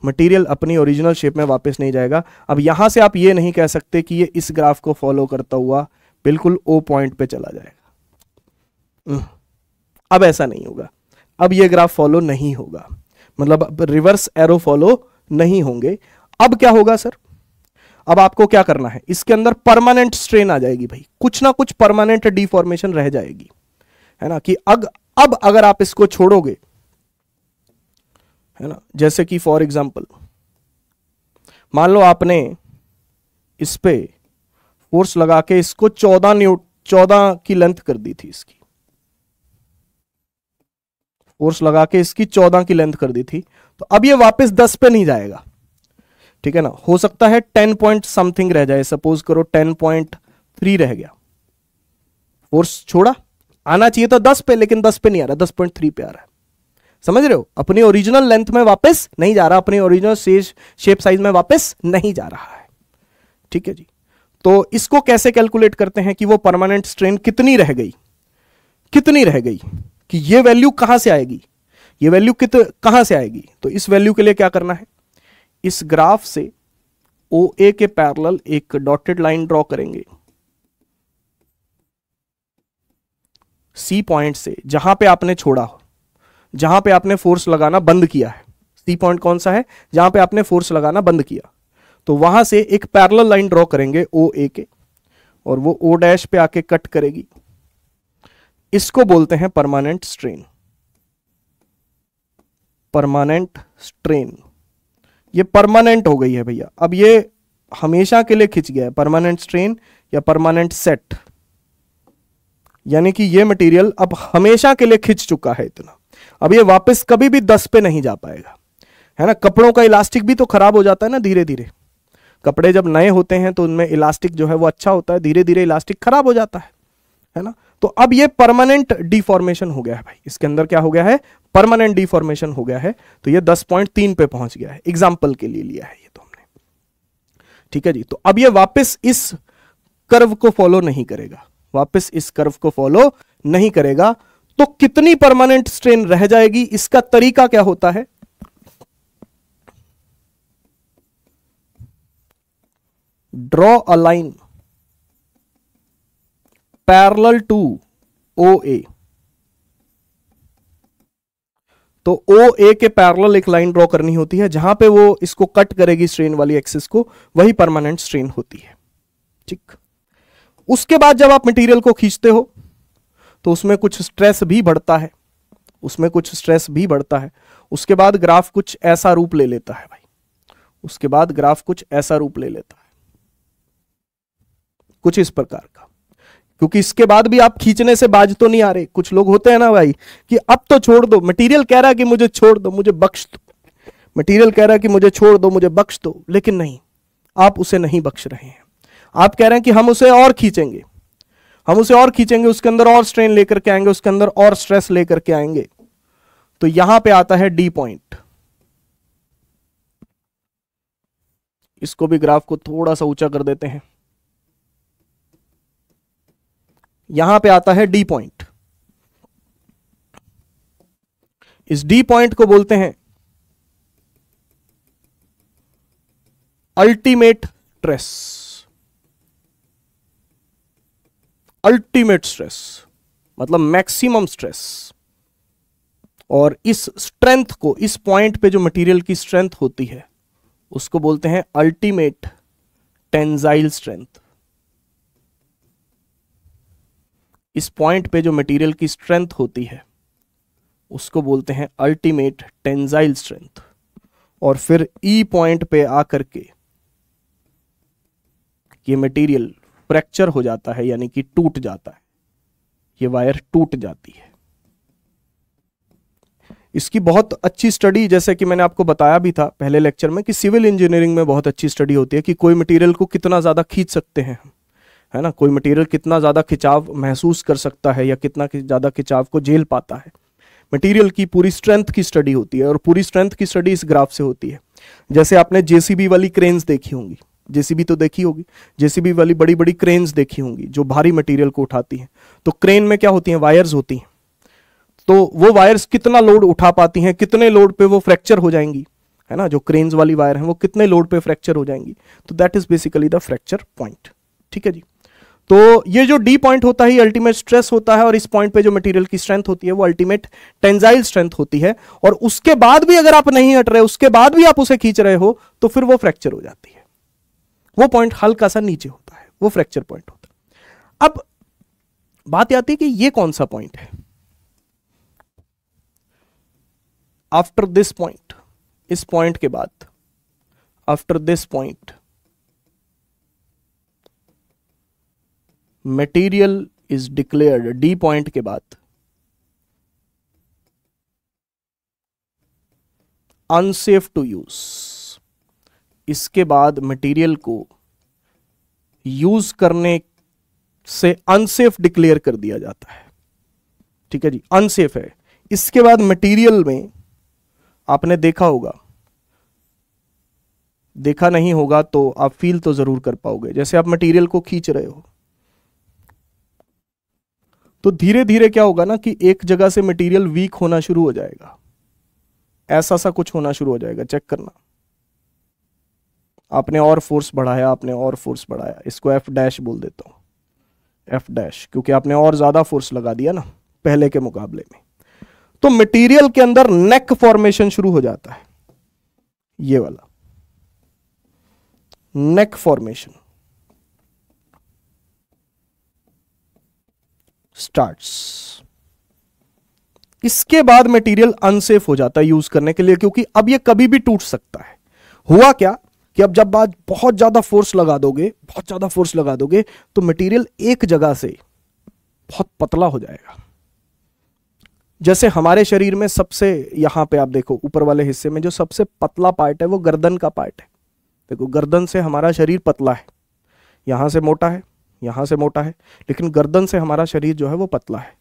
मटेरियल अपनी ओरिजिनल शेप में वापस नहीं जाएगा। अब यहां से आप ये नहीं कह सकते कि ये इस ग्राफ को फॉलो करता हुआ बिल्कुल ओ पॉइंट पे चला जाएगा, अब ऐसा नहीं होगा, अब ये ग्राफ फॉलो नहीं होगा, मतलब अब रिवर्स एरो फॉलो नहीं होंगे। अब क्या होगा सर? अब आपको क्या करना है, इसके अंदर परमानेंट स्ट्रेन आ जाएगी भाई, कुछ ना कुछ परमानेंट डिफॉर्मेशन रह जाएगी, है ना, कि अब अगर आप इसको छोड़ोगे, है ना, जैसे कि फॉर एग्जांपल मान लो आपने इस पे फोर्स लगा के इसको 14 की लेंथ कर दी थी, इसकी फोर्स लगा के इसकी 14 की लेंथ कर दी थी, तो अब ये वापस 10 पे नहीं जाएगा, ठीक है ना, हो सकता है 10 पॉइंट समथिंग रह जाए, सपोज करो 10.3 रह गया, फोर्स छोड़ा, आना चाहिए तो 10 पे, लेकिन 10 पे नहीं आ रहा, 10.3 पे आ रहा है। समझ रहे हो? अपनी ओरिजिनल लेंथ में वापस नहीं जा रहा, अपनी ओरिजिनल शेप साइज में वापस नहीं जा रहा है। ठीक है जी, तो इसको कैसे कैलकुलेट करते हैं कि वो परमानेंट स्ट्रेन कितनी रह गई, कि ये वैल्यू कहां से आएगी, ये वैल्यू कहां से आएगी? तो इस वैल्यू के लिए क्या करना है, इस ग्राफ से OA के पैरेलल एक डॉटेड लाइन ड्रॉ करेंगे, सी पॉइंट से, जहां पे आपने छोड़ा हो, जहां पे आपने फोर्स लगाना बंद किया है, सी पॉइंट कौन सा है, जहां पे आपने फोर्स लगाना बंद किया, तो वहां से एक पैरेलल लाइन ड्रॉ करेंगे OA के, और वो O डैश पे आके कट करेगी, इसको बोलते हैं परमानेंट स्ट्रेन। परमानेंट स्ट्रेन, ये परमानेंट हो गई है भैया, अब ये हमेशा के लिए खिंच गया है, परमानेंट स्ट्रेन या परमानेंट सेट, यानी कि ये मटेरियल अब हमेशा के लिए खिंच चुका है इतना, अब ये वापस कभी भी 10 पे नहीं जा पाएगा, है ना। कपड़ों का इलास्टिक भी तो खराब हो जाता है ना धीरे धीरे, कपड़े जब नए होते हैं तो उनमें इलास्टिक जो है वो अच्छा होता है, धीरे धीरे इलास्टिक खराब हो जाता है ना। तो अब ये परमानेंट डिफॉर्मेशन हो गया है भाई, इसके अंदर क्या हो गया है, परमानेंट डिफॉर्मेशन हो गया है, तो ये 10.3 पे पहुंच गया है, एग्जाम्पल के लिए लिया है ये तो हमने। ठीक है जी, तो अब ये वापस इस कर्व को फॉलो नहीं करेगा, वापस इस कर्व को फॉलो नहीं करेगा, तो कितनी परमानेंट स्ट्रेन रह जाएगी, इसका तरीका क्या होता है? Draw a line parallel to OA। तो OA के पैरेलल एक लाइन ड्रॉ करनी होती है, जहां पे वो इसको कट करेगी स्ट्रेन वाली एक्सिस को, वही परमानेंट स्ट्रेन होती है। ठीक। उसके बाद जब आप मटेरियल को खींचते हो तो उसमें कुछ स्ट्रेस भी बढ़ता है, उसमें कुछ स्ट्रेस भी बढ़ता है। उसके बाद ग्राफ कुछ ऐसा रूप ले लेता है भाई, उसके बाद ग्राफ कुछ ऐसा रूप ले लेता है, कुछ इस प्रकार का। क्योंकि इसके बाद भी आप खींचने से बाज तो नहीं आ रहे। कुछ लोग होते हैं ना भाई कि अब तो छोड़ दो, मटेरियल कह रहा है कि मुझे छोड़ दो, मुझे बख्श दो, मटेरियल कह रहा है कि मुझे छोड़ दो, मुझे बख्श दो, लेकिन नहीं, आप उसे नहीं बख्श रहे हैं। आप कह रहे हैं कि हम उसे और खींचेंगे, हम उसे और खींचेंगे, उसके अंदर और स्ट्रेन लेकर के आएंगे, उसके अंदर और स्ट्रेस लेकर के आएंगे। तो यहां पे आता है डी पॉइंट। इसको भी ग्राफ को थोड़ा सा ऊंचा कर देते हैं। यहां पे आता है डी पॉइंट। इस डी पॉइंट को बोलते हैं अल्टीमेट स्ट्रेस। अल्टीमेट स्ट्रेस मतलब मैक्सिमम स्ट्रेस। और इस स्ट्रेंथ को, इस पॉइंट पे जो मटेरियल की स्ट्रेंथ होती है, उसको बोलते हैं अल्टीमेट टेंजाइल स्ट्रेंथ। इस पॉइंट पे जो मटेरियल की स्ट्रेंथ होती है उसको बोलते हैं अल्टीमेट टेंजाइल स्ट्रेंथ। और फिर ई पॉइंट पे आकर के ये मटेरियल फ्रैक्चर हो जाता है, यानी कि टूट जाता है, ये वायर टूट जाती है। इसकी बहुत अच्छी स्टडी, जैसे कि मैंने आपको बताया भी था पहले लेक्चर में, कि सिविल इंजीनियरिंग में बहुत अच्छी स्टडी होती है कि कोई मटेरियल को कितना ज्यादा खींच सकते हैं, है ना, कोई मटेरियल कितना ज्यादा खिंचाव महसूस कर सकता है या कितना ज्यादा खिंचाव को झेल पाता है। मटेरियल की पूरी स्ट्रेंथ की स्टडी होती है, और पूरी स्ट्रेंथ की स्टडी इस ग्राफ से होती है। जैसे आपने जेसीबी वाली क्रेन्स देखी होंगी, जेसीबी तो देखी होगी, जेसीबी वाली बड़ी बड़ी क्रेन्स देखी होंगी जो भारी मटेरियल को उठाती हैं। तो क्रेन में क्या होती हैं? वायर्स होती हैं। तो वो वायर्स कितना लोड उठा पाती हैं, कितने लोड पे वो फ्रैक्चर हो जाएंगी, है ना, जो क्रेन्स वाली वायर हैं वो कितने लोड पे फ्रैक्चर हो जाएंगी। तो that is basically the fracture point. ठीक है जी। तो ये जो डी पॉइंट होता है अल्टीमेट स्ट्रेस होता है, और इस पॉइंट पे जो मटेरियल की स्ट्रेंथ होती है वो अल्टीमेट टेंजाइल स्ट्रेंथ होती है। और उसके बाद भी अगर आप नहीं हट रहे, उसके बाद भी आप उसे खींच रहे हो, तो फिर वो फ्रैक्चर हो जाती है। वो पॉइंट हल्का सा नीचे होता है, वो फ्रैक्चर पॉइंट होता है। अब बात आती है कि ये कौन सा पॉइंट है? आफ्टर दिस पॉइंट, इस पॉइंट के बाद, after this point material is declared, D point के बाद अनसेफ टू यूज। इसके बाद मटेरियल को यूज करने से अनसेफ डिक्लेयर कर दिया जाता है। ठीक है जी, अनसेफ है। इसके बाद मटेरियल में आपने देखा होगा, देखा नहीं होगा तो आप फील तो जरूर कर पाओगे। जैसे आप मटेरियल को खींच रहे हो तो धीरे धीरे क्या होगा ना कि एक जगह से मटेरियल वीक होना शुरू हो जाएगा, ऐसा सा कुछ होना शुरू हो जाएगा। चेक करना, आपने और फोर्स बढ़ाया, आपने और फोर्स बढ़ाया, इसको एफ डैश बोल देता हूं, एफ डैश, क्योंकि आपने और ज्यादा फोर्स लगा दिया ना पहले के मुकाबले में। तो मटेरियल के अंदर नेक फॉर्मेशन शुरू हो जाता है, ये वाला नेक फॉर्मेशन स्टार्ट्स। इसके बाद मटेरियल अनसेफ हो जाता है यूज करने के लिए, क्योंकि अब ये कभी भी टूट सकता है। हुआ क्या कि अब जब आज बहुत ज्यादा फोर्स लगा दोगे, बहुत ज्यादा फोर्स लगा दोगे, तो मटेरियल एक जगह से बहुत पतला हो जाएगा। जैसे हमारे शरीर में सबसे, यहां पे आप देखो ऊपर वाले हिस्से में जो सबसे पतला पार्ट है वो गर्दन का पार्ट है। देखो गर्दन से हमारा शरीर पतला है, यहां से मोटा है, यहां से मोटा है, लेकिन गर्दन से हमारा शरीर जो है वो पतला है।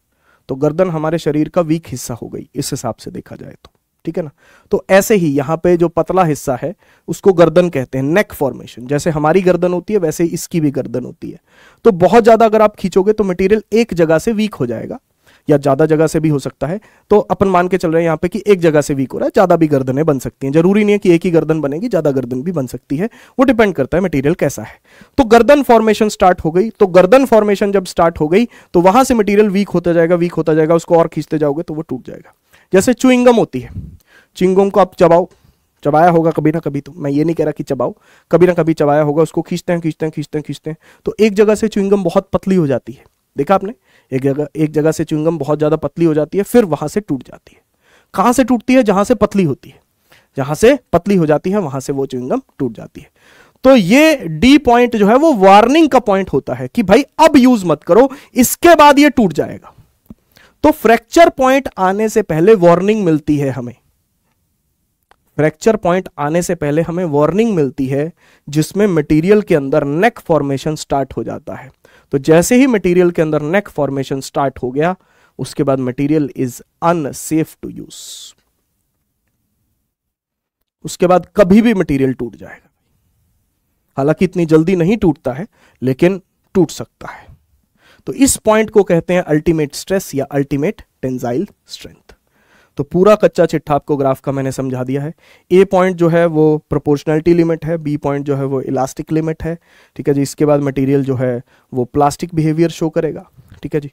तो गर्दन हमारे शरीर का वीक हिस्सा हो गई इस हिसाब से देखा जाए तो, ठीक है ना। तो ऐसे ही यहां पे जो पतला हिस्सा है उसको गर्दन कहते हैं, नेक फॉर्मेशन। जैसे हमारी गर्दन होती है वैसे ही इसकी भी गर्दन होती है। तो बहुत ज्यादा अगर आप खींचोगे तो मटेरियल एक जगह से वीक हो जाएगा, या ज्यादा जगह से भी हो सकता है। तो अपन मान के चल रहे हैं यहाँ पे कि एक जगह से वीक हो रहा है, ज्यादा भी गर्दनें बन सकती हैं, जरूरी नहीं है कि एक ही गर्दन बनेगी, ज्यादा गर्दन भी बन सकती है, वो डिपेंड करता है मटेरियल कैसा है। तो गर्दन फॉर्मेशन स्टार्ट हो गई, तो गर्दन फॉर्मेशन जब स्टार्ट हो गई तो वहां से मटेरियल वीक होता जाएगा, वीक होता जाएगा, उसको और खींचते जाओगे तो वो टूट जाएगा। जैसे च्युइंगम होती है, च्युइंगम को आप चबाओ, चबाया होगा कभी ना कभी, तो मैं ये नहीं कह रहा कि चबाओ, कभी ना कभी चबाया होगा, उसको खींचते हैं खींचते हैं खींचते हैं खींचते हैं, तो एक जगह से च्युइंगम बहुत पतली हो जाती है, देखा आपने, एक जगह से च्युइंगम बहुत ज्यादा पतली हो जाती है, फिर वहां से टूट जाती है। कहां से टूटती है? जहां से पतली होती है, जहां से पतली हो जाती है वहां से वो च्युइंगम टूट जाती है। तो ये डी पॉइंट जो है वो वार्निंग का पॉइंट होता है कि भाई अब यूज मत करो, इसके बाद ये टूट जाएगा। तो फ्रैक्चर पॉइंट आने से पहले वार्निंग मिलती है हमें, फ्रैक्चर पॉइंट आने से पहले हमें वार्निंग मिलती है, जिसमें मटेरियल के अंदर नेक फॉर्मेशन स्टार्ट हो जाता है। तो जैसे ही मटेरियल के अंदर नेक फॉर्मेशन स्टार्ट हो गया, उसके बाद material is unsafe to use, उसके बाद कभी भी मटेरियल टूट जाएगा। हालांकि इतनी जल्दी नहीं टूटता है, लेकिन टूट सकता है। तो इस पॉइंट को कहते हैं अल्टीमेट स्ट्रेस या अल्टीमेट टेंसाइल स्ट्रेंथ। तो पूरा कच्चा चिट्ठा आपको ग्राफ का मैंने समझा दिया है। ए पॉइंट जो है वो प्रोपोर्शनलिटी लिमिट है, बी पॉइंट जो है वो इलास्टिक लिमिट है, ठीक है जी। इसके बाद मटेरियल जो है वो प्लास्टिक बिहेवियर शो करेगा, ठीक है जी।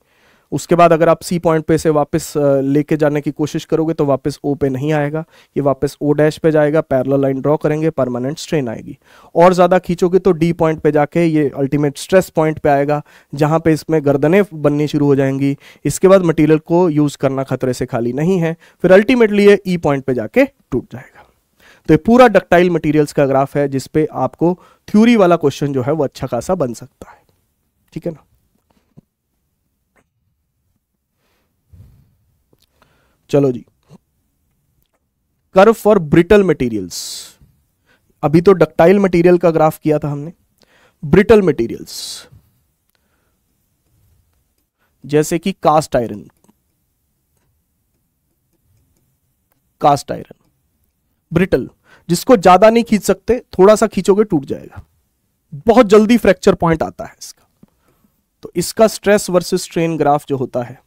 उसके बाद अगर आप सी पॉइंट पे से वापस लेके जाने की कोशिश करोगे तो वापस ओ पे नहीं आएगा, ये वापस ओ डैश पे जाएगा, पैरेलल लाइन ड्रॉ करेंगे, परमानेंट स्ट्रेन आएगी। और ज़्यादा खींचोगे तो डी पॉइंट पे जाके ये अल्टीमेट स्ट्रेस पॉइंट पे आएगा, जहाँ पे इसमें गर्दनें बननी शुरू हो जाएंगी। इसके बाद मटीरियल को यूज़ करना खतरे से खाली नहीं है, फिर अल्टीमेटली ये ई पॉइंट पे जाके टूट जाएगा। तो ये पूरा डक्टाइल मटीरियल्स का ग्राफ है, जिसपे आपको थ्योरी वाला क्वेश्चन जो है वो अच्छा खासा बन सकता है, ठीक है ना। चलो जी, कर्व फॉर ब्रिटल मटेरियल्स। अभी तो डक्टाइल मटेरियल का ग्राफ किया था हमने, ब्रिटल मटेरियल्स जैसे कि cast iron, cast iron brittle, जिसको ज्यादा नहीं खींच सकते, थोड़ा सा खींचोगे टूट जाएगा, बहुत जल्दी फ्रैक्चर पॉइंट आता है इसका। तो इसका स्ट्रेस वर्सेस स्ट्रेन ग्राफ जो होता है,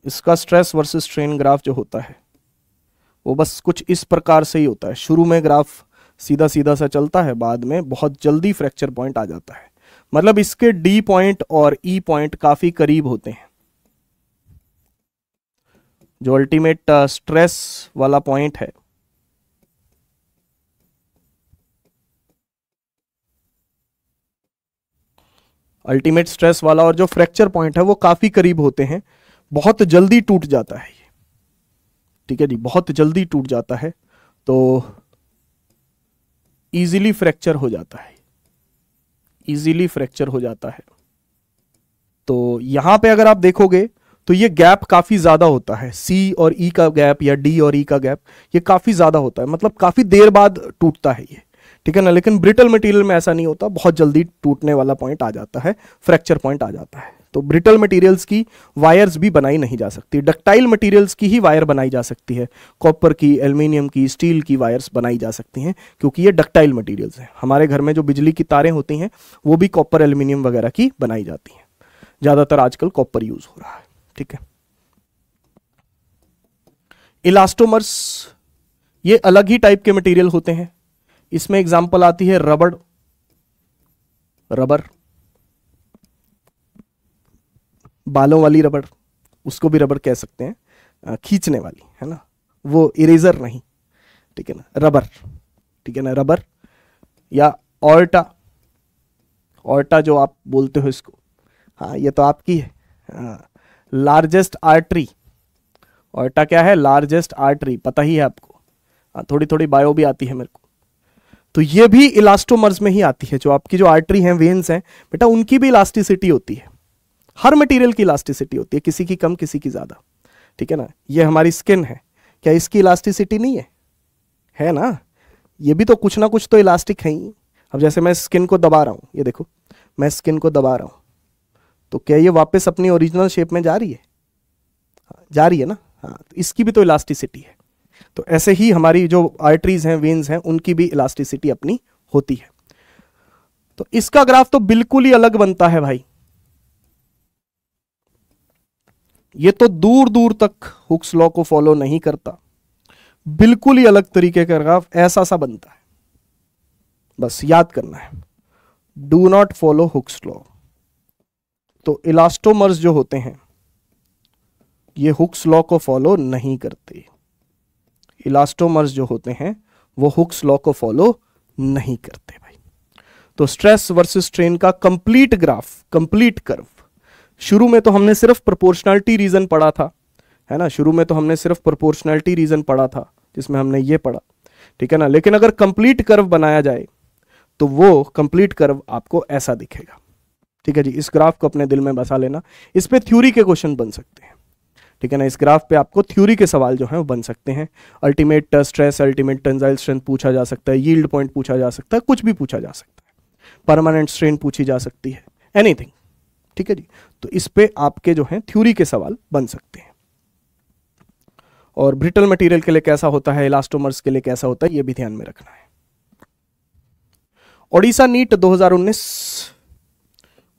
इसका स्ट्रेस वर्सेस स्ट्रेन ग्राफ जो होता है वो बस कुछ इस प्रकार से ही होता है। शुरू में ग्राफ सीधा सीधा सा चलता है, बाद में बहुत जल्दी फ्रैक्चर पॉइंट आ जाता है। मतलब इसके डी पॉइंट और ई पॉइंट काफी करीब होते हैं। जो अल्टीमेट स्ट्रेस वाला पॉइंट है, अल्टीमेट स्ट्रेस वाला और जो फ्रैक्चर पॉइंट है वो काफी करीब होते हैं, बहुत जल्दी टूट जाता है ये, ठीक है जी, बहुत जल्दी टूट जाता है। तो इजीली फ्रैक्चर हो जाता है, इजीली फ्रैक्चर हो जाता है। तो यहां पे अगर आप देखोगे तो ये गैप काफी ज्यादा होता है, सी और ई का गैप या डी और ई का गैप ये काफी ज्यादा होता है, मतलब काफी देर बाद टूटता है ये, ठीक है ना। लेकिन ब्रिटल मटेरियल में ऐसा नहीं होता, बहुत जल्दी टूटने वाला पॉइंट आ जाता है, फ्रैक्चर पॉइंट आ जाता है। तो ब्रिटल मटेरियल्स की वायर्स भी बनाई नहीं जा सकती, डक्टाइल मटेरियल्स की ही वायर बनाई जा सकती है। कॉपर की, एल्युमिनियम की, स्टील की वायर्स बनाई जा सकती हैं, क्योंकि ये डक्टाइल मटेरियल्स हैं। हमारे घर में जो बिजली की तारें होती हैं वो भी कॉपर, एल्युमिनियम वगैरह की बनाई जाती हैं। ज्यादातर आजकल कॉपर यूज हो रहा है, ठीक है। इलास्टोमर्स ये अलग ही टाइप के मटेरियल होते हैं। इसमें एग्जांपल आती है रबड़, रबर, बालों वाली रबड़, उसको भी रबड़ कह सकते हैं, खींचने वाली, है ना, वो इरेजर नहीं, ठीक है ना, रबर, ठीक है ना, रबर। या ऑर्टा, ऑर्टा जो आप बोलते हो इसको, हाँ ये तो आपकी है, लार्जेस्ट आर्टरी। ऑर्टा क्या है? लार्जेस्ट आर्टरी, पता ही है आपको, थोड़ी थोड़ी बायो भी आती है मेरे को। तो ये भी इलास्टोमर्स में ही आती है। जो आपकी जो आर्टरी हैं, वेन्स हैं बेटा, उनकी भी इलास्टिसिटी होती है। हर मटेरियल की इलास्टिसिटी होती है, किसी की कम किसी की ज्यादा, ठीक है ना। ये हमारी स्किन है, क्या इसकी इलास्टिसिटी नहीं है? है ना, ये भी तो कुछ ना कुछ तो इलास्टिक है ही। अब जैसे मैं स्किन को दबा रहा हूं, ये देखो मैं स्किन को दबा रहा हूं, तो क्या ये वापस अपनी ओरिजिनल शेप में जा रही है? जा रही है ना, हाँ, तो इसकी भी तो इलास्टिसिटी है। तो ऐसे ही हमारी जो आर्टरीज हैं, वेन्स हैं, उनकी भी इलास्टिसिटी अपनी होती है। तो इसका ग्राफ तो बिल्कुल ही अलग बनता है भाई, ये तो दूर दूर तक हुक्स लॉ को फॉलो नहीं करता, बिल्कुल ही अलग तरीके का ग्राफ ऐसा सा बनता है। बस याद करना है, do not follow Hooke's law. तो इलास्टोमर्स जो होते हैं ये हुक्स लॉ को फॉलो नहीं करते। इलास्टोमर्स जो होते हैं वो हुक्स लॉ को फॉलो नहीं करते भाई। तो स्ट्रेस वर्सेस स्ट्रेन का कंप्लीट ग्राफ, कंप्लीट कर्व, शुरू में तो हमने सिर्फ प्रोपोर्शनैलिटी रीजन पढ़ा था, है ना, शुरू में तो हमने सिर्फ प्रोपोर्शनैलिटी रीजन पढ़ा था जिसमें हमने ये पढ़ा, ठीक है ना। लेकिन अगर कंप्लीट कर्व बनाया जाए तो वो कंप्लीट कर्व आपको ऐसा दिखेगा, ठीक है जी। इस ग्राफ को अपने दिल में बसा लेना, इस पे थ्योरी के क्वेश्चन बन सकते हैं, ठीक है ना। इस ग्राफ पे आपको थ्योरी के सवाल जो हैं वो बन सकते हैं। Ultimate stress, ultimate tensile strength पूछा जा सकता है, यील्ड पॉइंट पूछा जा सकता है, कुछ भी पूछा जा सकता है, परमानेंट स्ट्रेन पूछी जा सकती है, एनीथिंग, ठीक है जी। तो इस पे आपके जो हैं थ्योरी के सवाल बन सकते हैं। और ब्रिटल मटेरियल के लिए कैसा होता है, इलास्टोमर्स के लिए कैसा होता है, ये भी ध्यान में रखना है। ओडिशा नीट 2019,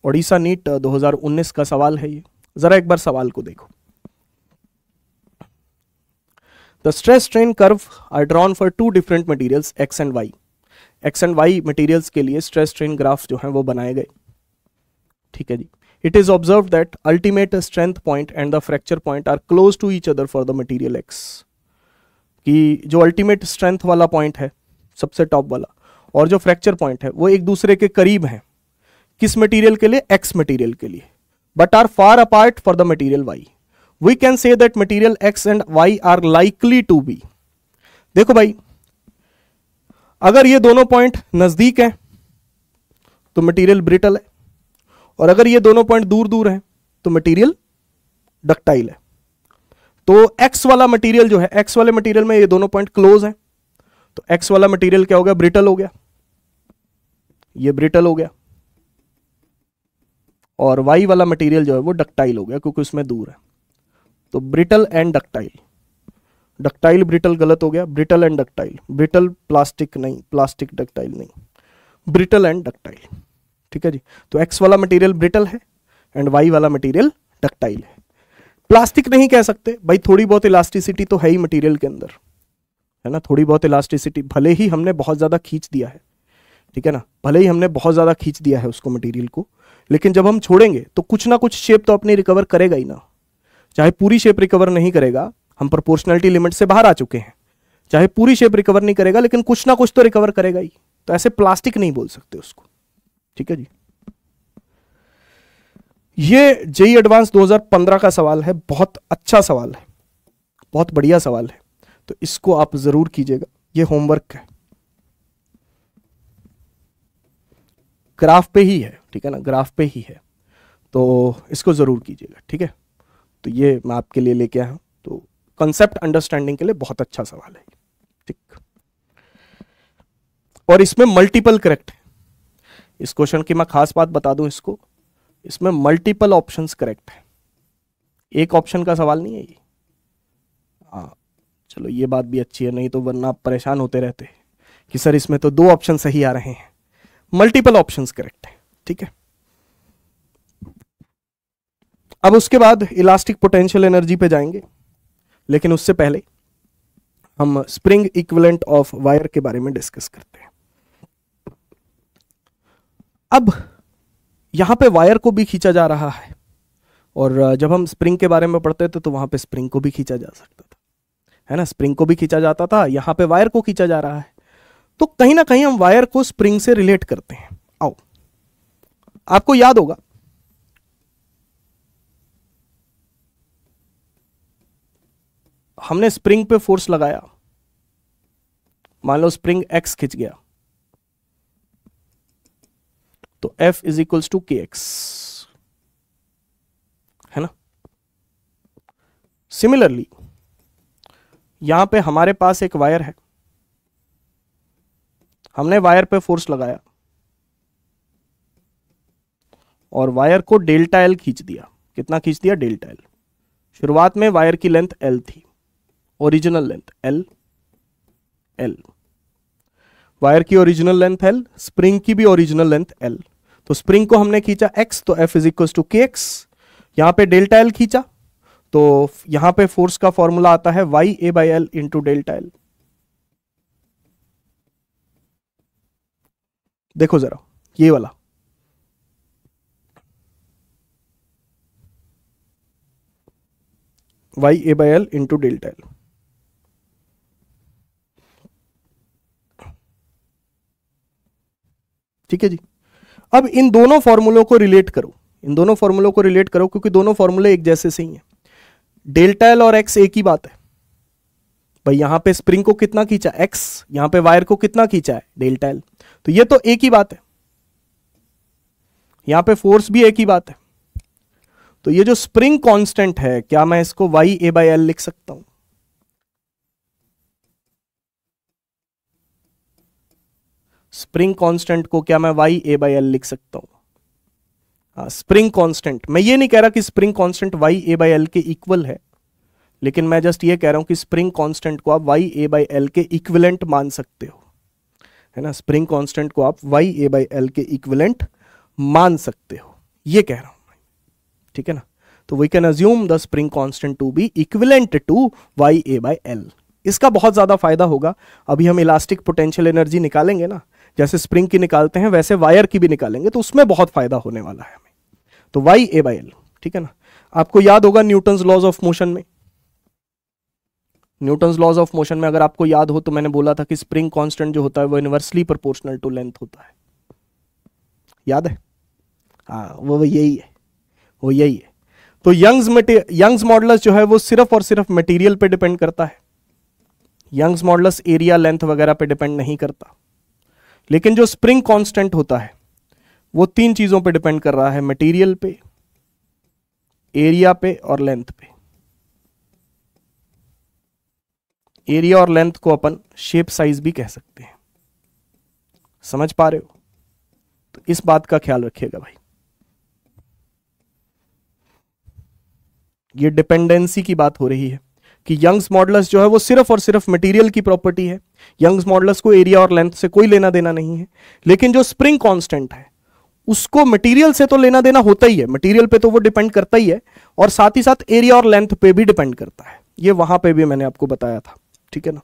ओडिशा नीट 2019 का सवाल है ये, जरा एक बार सवाल को देखो। The stress strain curve are drawn for two different materials X and Y. X and Y materials के लिए stress strain graph जो हैं वो बनाए गए, ठीक है जी। It is observed that ultimate strength point and the fracture point are close to each other for the material X. कि जो ultimate strength वाला point है, सबसे टॉप वाला, और जो fracture point है वो एक दूसरे के करीब हैं, किस मटेरियल के लिए, X मटेरियल के लिए, but are far apart for the material Y. We can say that material X and Y are likely to be. देखो भाई, अगर ये दोनों पॉइंट नजदीक हैं तो मटेरियल ब्रिटल है, और अगर ये दोनों पॉइंट दूर दूर हैं तो मटेरियल डक्टाइल है। तो X वाला मटेरियल जो है, X वाले मटेरियल में ये दोनों पॉइंट क्लोज हैं, तो X वाला मटेरियल क्या हो गया, ब्रिटल हो गया, ये ब्रिटल हो गया, और Y वाला मटेरियल जो है वो डक्टाइल हो गया क्योंकि उसमें दूर है। तो brittle and ductile, ductile brittle गलत हो गया, brittle and ductile, brittle plastic नहीं, प्लास्टिक डक्टाइल नहीं, ब्रिटल एंड डक्टाइल, ठीक है जी। तो एक्स वाला मटेरियल ब्रिटल है एंड वाई वाला मटेरियल डक्टाइल है। प्लास्टिक नहीं कह सकते भाई, थोड़ी बहुत इलास्टिसिटी तो है ही मटेरियल के अंदर, है ना, थोड़ी बहुत इलास्टिसिटी, भले ही हमने बहुत ज्यादा खींच दिया है, ठीक है ना, भले ही हमने बहुत ज्यादा खींच दिया है उसको मटेरियल को, लेकिन जब हम छोड़ेंगे तो कुछ ना कुछ शेप तो अपनी रिकवर करेगा ही ना। चाहे पूरी शेप रिकवर नहीं करेगा, हम प्रोपोर्शनैलिटी लिमिट से बाहर आ चुके हैं, चाहे पूरी शेप रिकवर नहीं करेगा लेकिन कुछ ना कुछ तो रिकवर करेगा ही, तो ऐसे प्लास्टिक नहीं बोल सकते उसको, ठीक है जी। ये जेईई एडवांस 2015 का सवाल है, बहुत अच्छा सवाल है, बहुत बढ़िया सवाल है, तो इसको आप जरूर कीजिएगा, ये होमवर्क है, ग्राफ पे ही है, ठीक है ना, ग्राफ पे ही है, तो इसको जरूर कीजिएगा, ठीक है। तो ये मैं आपके लिए लेके आया हूं, तो कंसेप्ट अंडरस्टैंडिंग के लिए बहुत अच्छा सवाल है, ठीक। और इसमें मल्टीपल करेक्ट है, इस क्वेश्चन की मैं खास बात बता दूं इसको, इसमें मल्टीपल ऑप्शंस करेक्ट है, एक ऑप्शन का सवाल नहीं है ये। हाँ चलो ये बात भी अच्छी है, नहीं तो वरना आप परेशान होते रहते कि सर इसमें तो 2 ऑप्शन सही आ रहे हैं, मल्टीपल ऑप्शंस करेक्ट है, ठीक है। अब उसके बाद इलास्टिक पोटेंशियल एनर्जी पे जाएंगे, लेकिन उससे पहले हम स्प्रिंग इक्विवेलेंट ऑफ वायर के बारे में डिस्कस करते हैं। अब यहां पे वायर को भी खींचा जा रहा है, और जब हम स्प्रिंग के बारे में पढ़ते थे तो वहां पे स्प्रिंग को भी खींचा जा सकता था, है ना, स्प्रिंग को भी खींचा जाता था, यहां पे वायर को खींचा जा रहा है, तो कहीं ना कहीं हम वायर को स्प्रिंग से रिलेट करते हैं। आओ, आपको याद होगा हमने स्प्रिंग पे फोर्स लगाया, मान लो स्प्रिंग एक्स खिंच गया, तो F इज इक्वल्स टू के एक्स, है ना। सिमिलरली यहां पे हमारे पास एक वायर है, हमने वायर पे फोर्स लगाया और वायर को डेल्टा एल खींच दिया, कितना खींच दिया, डेल्टा एल। शुरुआत में वायर की लेंथ एल थी, original length L, L, wire की ओरिजिनल लेंथ एल, स्प्रिंग की भी ओरिजिनल लेंथ एल, तो स्प्रिंग को हमने खींचा एक्स, तो F इज इक्वल टू के एक्स, यहां पे डेल्टा एल खींचा तो यहां पे फोर्स का फॉर्मूला आता है Y A by L into delta L. देखो जरा ये वाला, Y A by L into delta L. ठीक है जी। अब इन दोनों फॉर्मूलों को रिलेट करो, इन दोनों फॉर्मूलों को रिलेट करो, क्योंकि दोनों फॉर्मूले एक जैसे से ही हैं। डेल्टा एल और एक्स एक ही बात है भाई। यहां पे स्प्रिंग को कितना खींचा एक्स, यहां पे वायर को कितना खींचा है डेल्टा एल, तो ये तो एक ही बात है। यहां पे फोर्स भी एक ही बात है। तो ये जो स्प्रिंग कांस्टेंट है, क्या मैं इसको वाई ए बाई एल लिख सकता हूं? स्प्रिंग कांस्टेंट को क्या मैं वाई ए बाई एल लिख सकता हूं? स्प्रिंग कांस्टेंट, मैं ये नहीं कह रहा कि spring constant Y A by L के इक्वल है, लेकिन मैं जस्ट ये कह रहा हूं कि स्प्रिंग कांस्टेंट को आप वाई ए बाई एल के इक्विवेलेंट मान सकते हो, है ना। स्प्रिंग कांस्टेंट को आप वाई ए बाई एल के इक्विवेलेंट मान सकते हो, ये कह रहा हूं, ठीक है ना। तो we can assume the spring constant to be equivalent to Y A by L. इसका बहुत ज्यादा फायदा होगा। अभी हम इलास्टिक पोटेंशियल एनर्जी निकालेंगे ना, जैसे स्प्रिंग की निकालते हैं वैसे वायर की भी निकालेंगे, तो उसमें बहुत फायदा होने वाला है हमें। तो वाई ए बाई एल, ठीक है ना। आपको याद होगा न्यूटन्स लॉज ऑफ मोशन में, न्यूटन्स लॉज ऑफ मोशन में अगर आपको याद हो तो मैंने बोला था कि स्प्रिंग कांस्टेंट जो होता है वो इनवर्सली प्रोपोर्शनल टू लेंथ होता है। याद है? हाँ, वो यही है, वो यही है। तो यंग्स मॉडुलस जो है वो सिर्फ और सिर्फ मटेरियल पे डिपेंड करता है। यंग्स मॉडुलस एरिया, लेंथ वगैरह पे डिपेंड नहीं करता। लेकिन जो स्प्रिंग कांस्टेंट होता है वो तीन चीजों पे डिपेंड कर रहा है, मटेरियल पे, एरिया पे और लेंथ पे। एरिया और लेंथ को अपन शेप साइज भी कह सकते हैं। समझ पा रहे हो? तो इस बात का ख्याल रखिएगा भाई। ये डिपेंडेंसी की बात हो रही है कि यंग्स मॉडुलस जो है वो सिर्फ और सिर्फ मटेरियल की प्रॉपर्टी है। यंग्स मॉडुलस को एरिया और लेंथ से कोई लेना देना नहीं है। लेकिन जो स्प्रिंग कांस्टेंट है उसको मटेरियल से तो लेना देना होता ही है, मटेरियल पे तो वो डिपेंड करता ही है, और साथ ही साथ एरिया और लेंथ पे भी डिपेंड करता है। ये वहां पे भी मैंने आपको बताया था, ठीक है ना।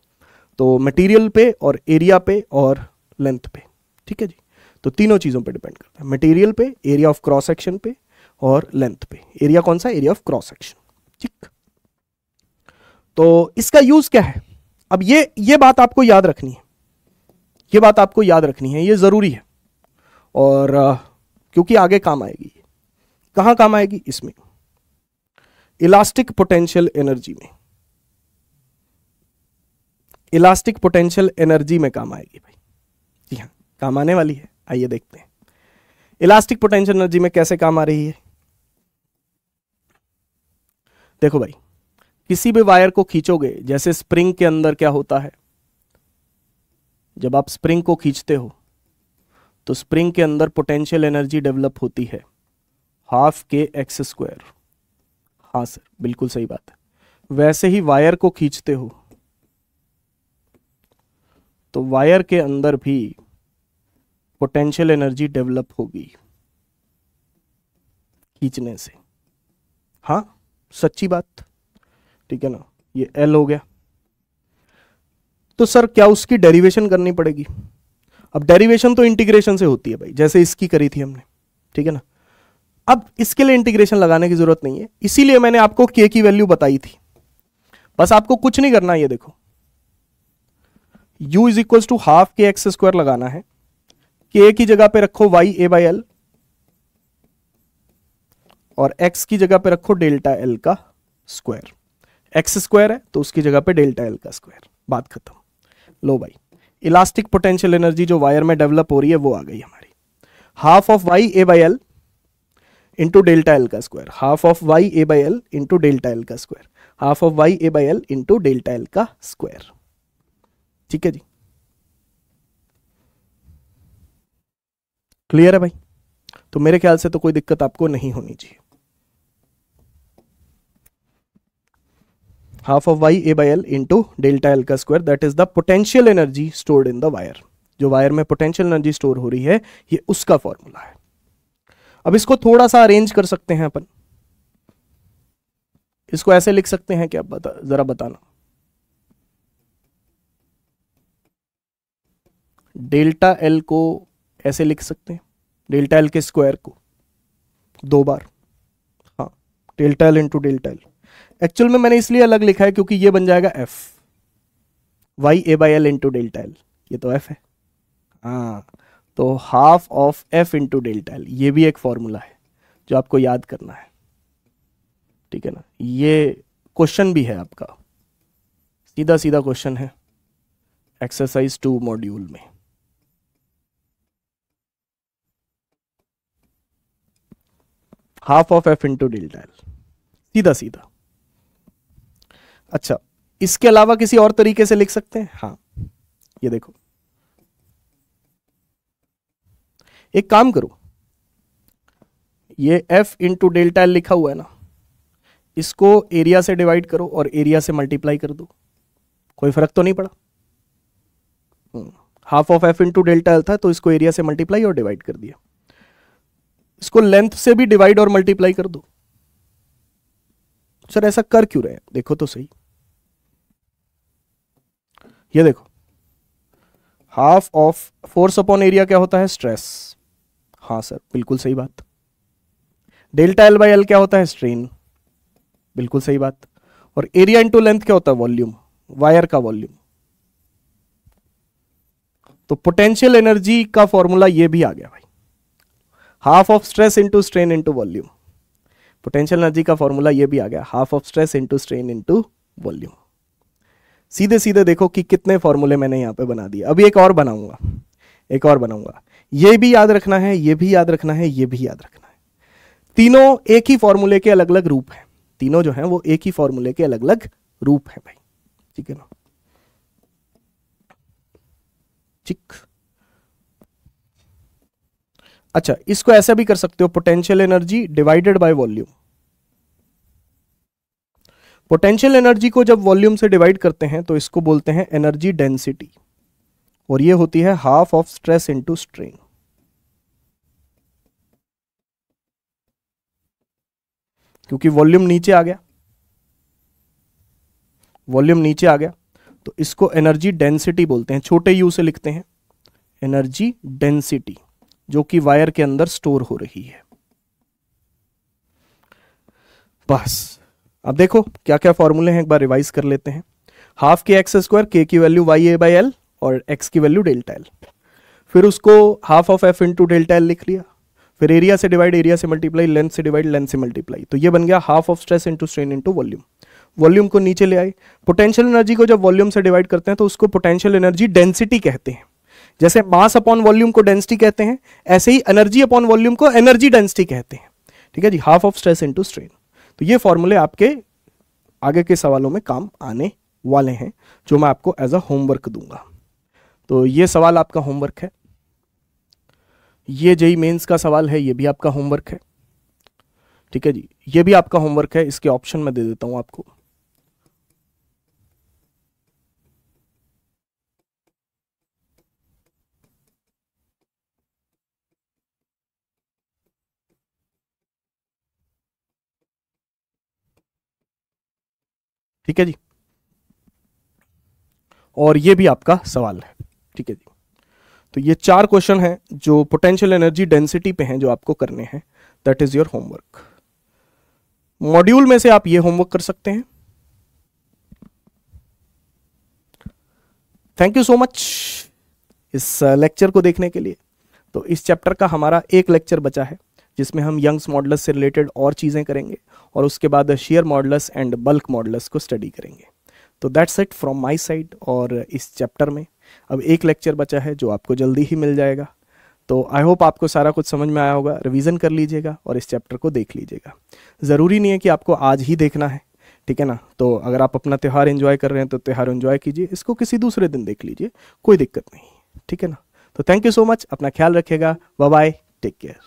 तो मटेरियल पे और एरिया पे और लेंथ पे, ठीक है जी। तो तीनों चीजों पे डिपेंड करता है, मटेरियल पे, एरिया ऑफ क्रॉस सेक्शन पे और लेंथ पे। एरिया कौन सा? एरिया ऑफ क्रॉस सेक्शन, ठीक। तो इसका यूज क्या है? अब ये बात आपको याद रखनी है, ये बात आपको याद रखनी है, ये जरूरी है। और क्योंकि आगे काम आएगी। कहां काम आएगी? इसमें, इलास्टिक पोटेंशियल एनर्जी में। इलास्टिक पोटेंशियल एनर्जी में काम आएगी भाई। जी हाँ, काम आने वाली है। आइए देखते हैं इलास्टिक पोटेंशियल एनर्जी में कैसे काम आ रही है। देखो भाई, किसी भी वायर को खींचोगे, जैसे स्प्रिंग के अंदर क्या होता है, जब आप स्प्रिंग को खींचते हो तो स्प्रिंग के अंदर पोटेंशियल एनर्जी डेवलप होती है, हाफ के एक्स स्क्वायर। हाँ सर, बिल्कुल सही बात है। वैसे ही वायर को खींचते हो तो वायर के अंदर भी पोटेंशियल एनर्जी डेवलप होगी खींचने से। हाँ, सच्ची बात, ठीक है ना। ये एल हो गया। तो सर क्या उसकी डेरिवेशन करनी पड़ेगी? अब डेरिवेशन तो इंटीग्रेशन से होती है भाई, जैसे इसकी करी थी हमने, ठीक है ना। अब इसके लिए इंटीग्रेशन लगाने की जरूरत नहीं है, इसीलिए मैंने आपको के की वैल्यू बताई थी। बस आपको कुछ नहीं करना, ये देखो, u is equal to half K X square लगाना है। के की जगह पे रखो वाई ए बाई एल और x की जगह पे रखो डेल्टा एल का स्क्वायर। एक्स स्क्वायर है तो उसकी जगह पे डेल्टा एल का स्क्वायर, बात खत्म। लो भाई, इलास्टिक पोटेंशियल एनर्जी जो वायर में डेवलप हो रही है वो आ गई हमारी, half of Y A by L into delta L का square, half of Y A by L into delta L का square, half of Y A by L into delta L का स्क्वायर। ठीक है जी, क्लियर है भाई? तो मेरे ख्याल से तो कोई दिक्कत आपको नहीं होनी चाहिए। Half of Y A by L into delta L का square, that is the potential energy stored in the wire. जो वायर में पोटेंशियल एनर्जी स्टोर हो रही है ये उसका फॉर्मूला है। अब इसको थोड़ा सा अरेंज कर सकते हैं अपन, इसको ऐसे लिख सकते हैं क्या, जरा बताना। डेल्टा एल को ऐसे लिख सकते हैं, डेल्टा एल के स्क्वायर को 2 बार, हाँ, delta L into delta L. Actual में मैंने इसलिए अलग लिखा है क्योंकि ये बन जाएगा F Y A by L into delta L, ये तो एफ है, हाँ, तो half of F into delta L, ये भी एक फॉर्मूला है जो आपको याद करना है, ठीक है ना। ये क्वेश्चन भी है आपका, सीधा सीधा क्वेश्चन है एक्सरसाइज 2 मॉड्यूल में। Half of F into delta L, सीधा सीधा। अच्छा, इसके अलावा किसी और तरीके से लिख सकते हैं, हाँ, ये देखो, एक काम करो, ये f इंटू डेल्टा एल लिखा हुआ है ना, इसको एरिया से डिवाइड करो और एरिया से मल्टीप्लाई कर दो, कोई फर्क तो नहीं पड़ा। Half of F into delta L था तो इसको एरिया से मल्टीप्लाई और डिवाइड कर दिया, इसको लेंथ से भी डिवाइड और मल्टीप्लाई कर दो। सर ऐसा कर क्यों रहे हैं, देखो तो सही, ये देखो, half of force upon area क्या होता है, स्ट्रेस, हाँ सर बिल्कुल सही बात। डेल्टा एल बाई एल क्या होता है, स्ट्रेन, बिल्कुल सही बात। और एरिया इंटू लेंथ क्या होता है, वॉल्यूम, वायर का वॉल्यूम। तो पोटेंशियल एनर्जी का फॉर्मूला ये भी आ गया भाई, half of stress into strain into volume. Potential energy का फॉर्मूला ये भी आ गया, half of stress into strain into volume. सीधे सीधे देखो कि कितने फॉर्मूले मैंने यहां पे बना दिए। अभी एक और बनाऊंगा, एक और बनाऊंगा, ये भी याद रखना है, ये भी याद रखना है, ये भी याद रखना है। तीनों एक ही फॉर्मूले के अलग अलग रूप हैं, तीनों जो हैं वो एक ही फॉर्मूले के अलग अलग रूप हैं भाई, ठीक है ना। ठीक, अच्छा, इसको ऐसा भी कर सकते हो, potential energy divided by volume. Potential energy को जब वॉल्यूम से डिवाइड करते हैं तो इसको बोलते हैं एनर्जी डेंसिटी, और ये होती है half of stress into strain. क्योंकि वॉल्यूम नीचे आ गया, वॉल्यूम नीचे आ गया तो इसको एनर्जी डेंसिटी बोलते हैं, छोटे यू से लिखते हैं एनर्जी डेंसिटी, जो कि वायर के अंदर स्टोर हो रही है। बस अब देखो क्या क्या फॉर्मूले हैं, एक बार रिवाइज कर लेते हैं। Half K X square, K की value Y A by L और एक्स की वैल्यू डेल्टा एल, फिर उसको half of F into delta L लिख लिया, फिर एरिया से डिवाइड एरिया से मल्टीप्लाई, लेंथ से डिवाइड लेंथ से मल्टीप्लाई, तो ये बन गया half of stress into strain into volume. Volume को नीचे ले आए। पोटेंशियल एनर्जी को जब वॉल्यूम से डिवाइड करते हैं तो उसको पोटेंशियल एनर्जी डेंसिटी कहते हैं। जैसे मास अपॉन वॉल्यूम को डेंसिटी कहते हैं, ऐसे ही एनर्जी अपॉन वॉल्यूम को एनर्जी डेंसिटी कहते हैं, ठीक है जी, half of stress into strain. तो ये फॉर्मूले आपके आगे के सवालों में काम आने वाले हैं, जो मैं आपको एज अ होमवर्क दूंगा। तो ये सवाल आपका होमवर्क है, ये जेईई मेंस का सवाल है, ये भी आपका होमवर्क है, ठीक है जी, ये भी आपका होमवर्क है। इसके ऑप्शन मैं दे देता हूं आपको। ठीक है जी, और ये भी आपका सवाल है, ठीक है जी। तो ये 4 क्वेश्चन हैं जो पोटेंशियल एनर्जी डेंसिटी पे हैं, जो आपको करने हैं। That is your homework. Module में से आप ये होमवर्क कर सकते हैं। थैंक यू सो मच इस लेक्चर को देखने के लिए। तो इस चैप्टर का हमारा एक लेक्चर बचा है, जिसमें हम यंग्स मॉडुलस से रिलेटेड और चीज़ें करेंगे, और उसके बाद share modulus and bulk modulus को स्टडी करेंगे। तो that's it from my side. और इस चैप्टर में अब एक लेक्चर बचा है जो आपको जल्दी ही मिल जाएगा। तो आई होप आपको सारा कुछ समझ में आया होगा। रिवीजन कर लीजिएगा और इस चैप्टर को देख लीजिएगा। ज़रूरी नहीं है कि आपको आज ही देखना है, ठीक है ना। तो अगर आप अपना त्यौहार एंजॉय कर रहे हैं तो त्यौहार एंजॉय कीजिए, इसको किसी दूसरे दिन देख लीजिए, कोई दिक्कत नहीं, ठीक है ना। तो थैंक यू सो मच, अपना ख्याल रखिएगा, बाय बाय, टेक केयर।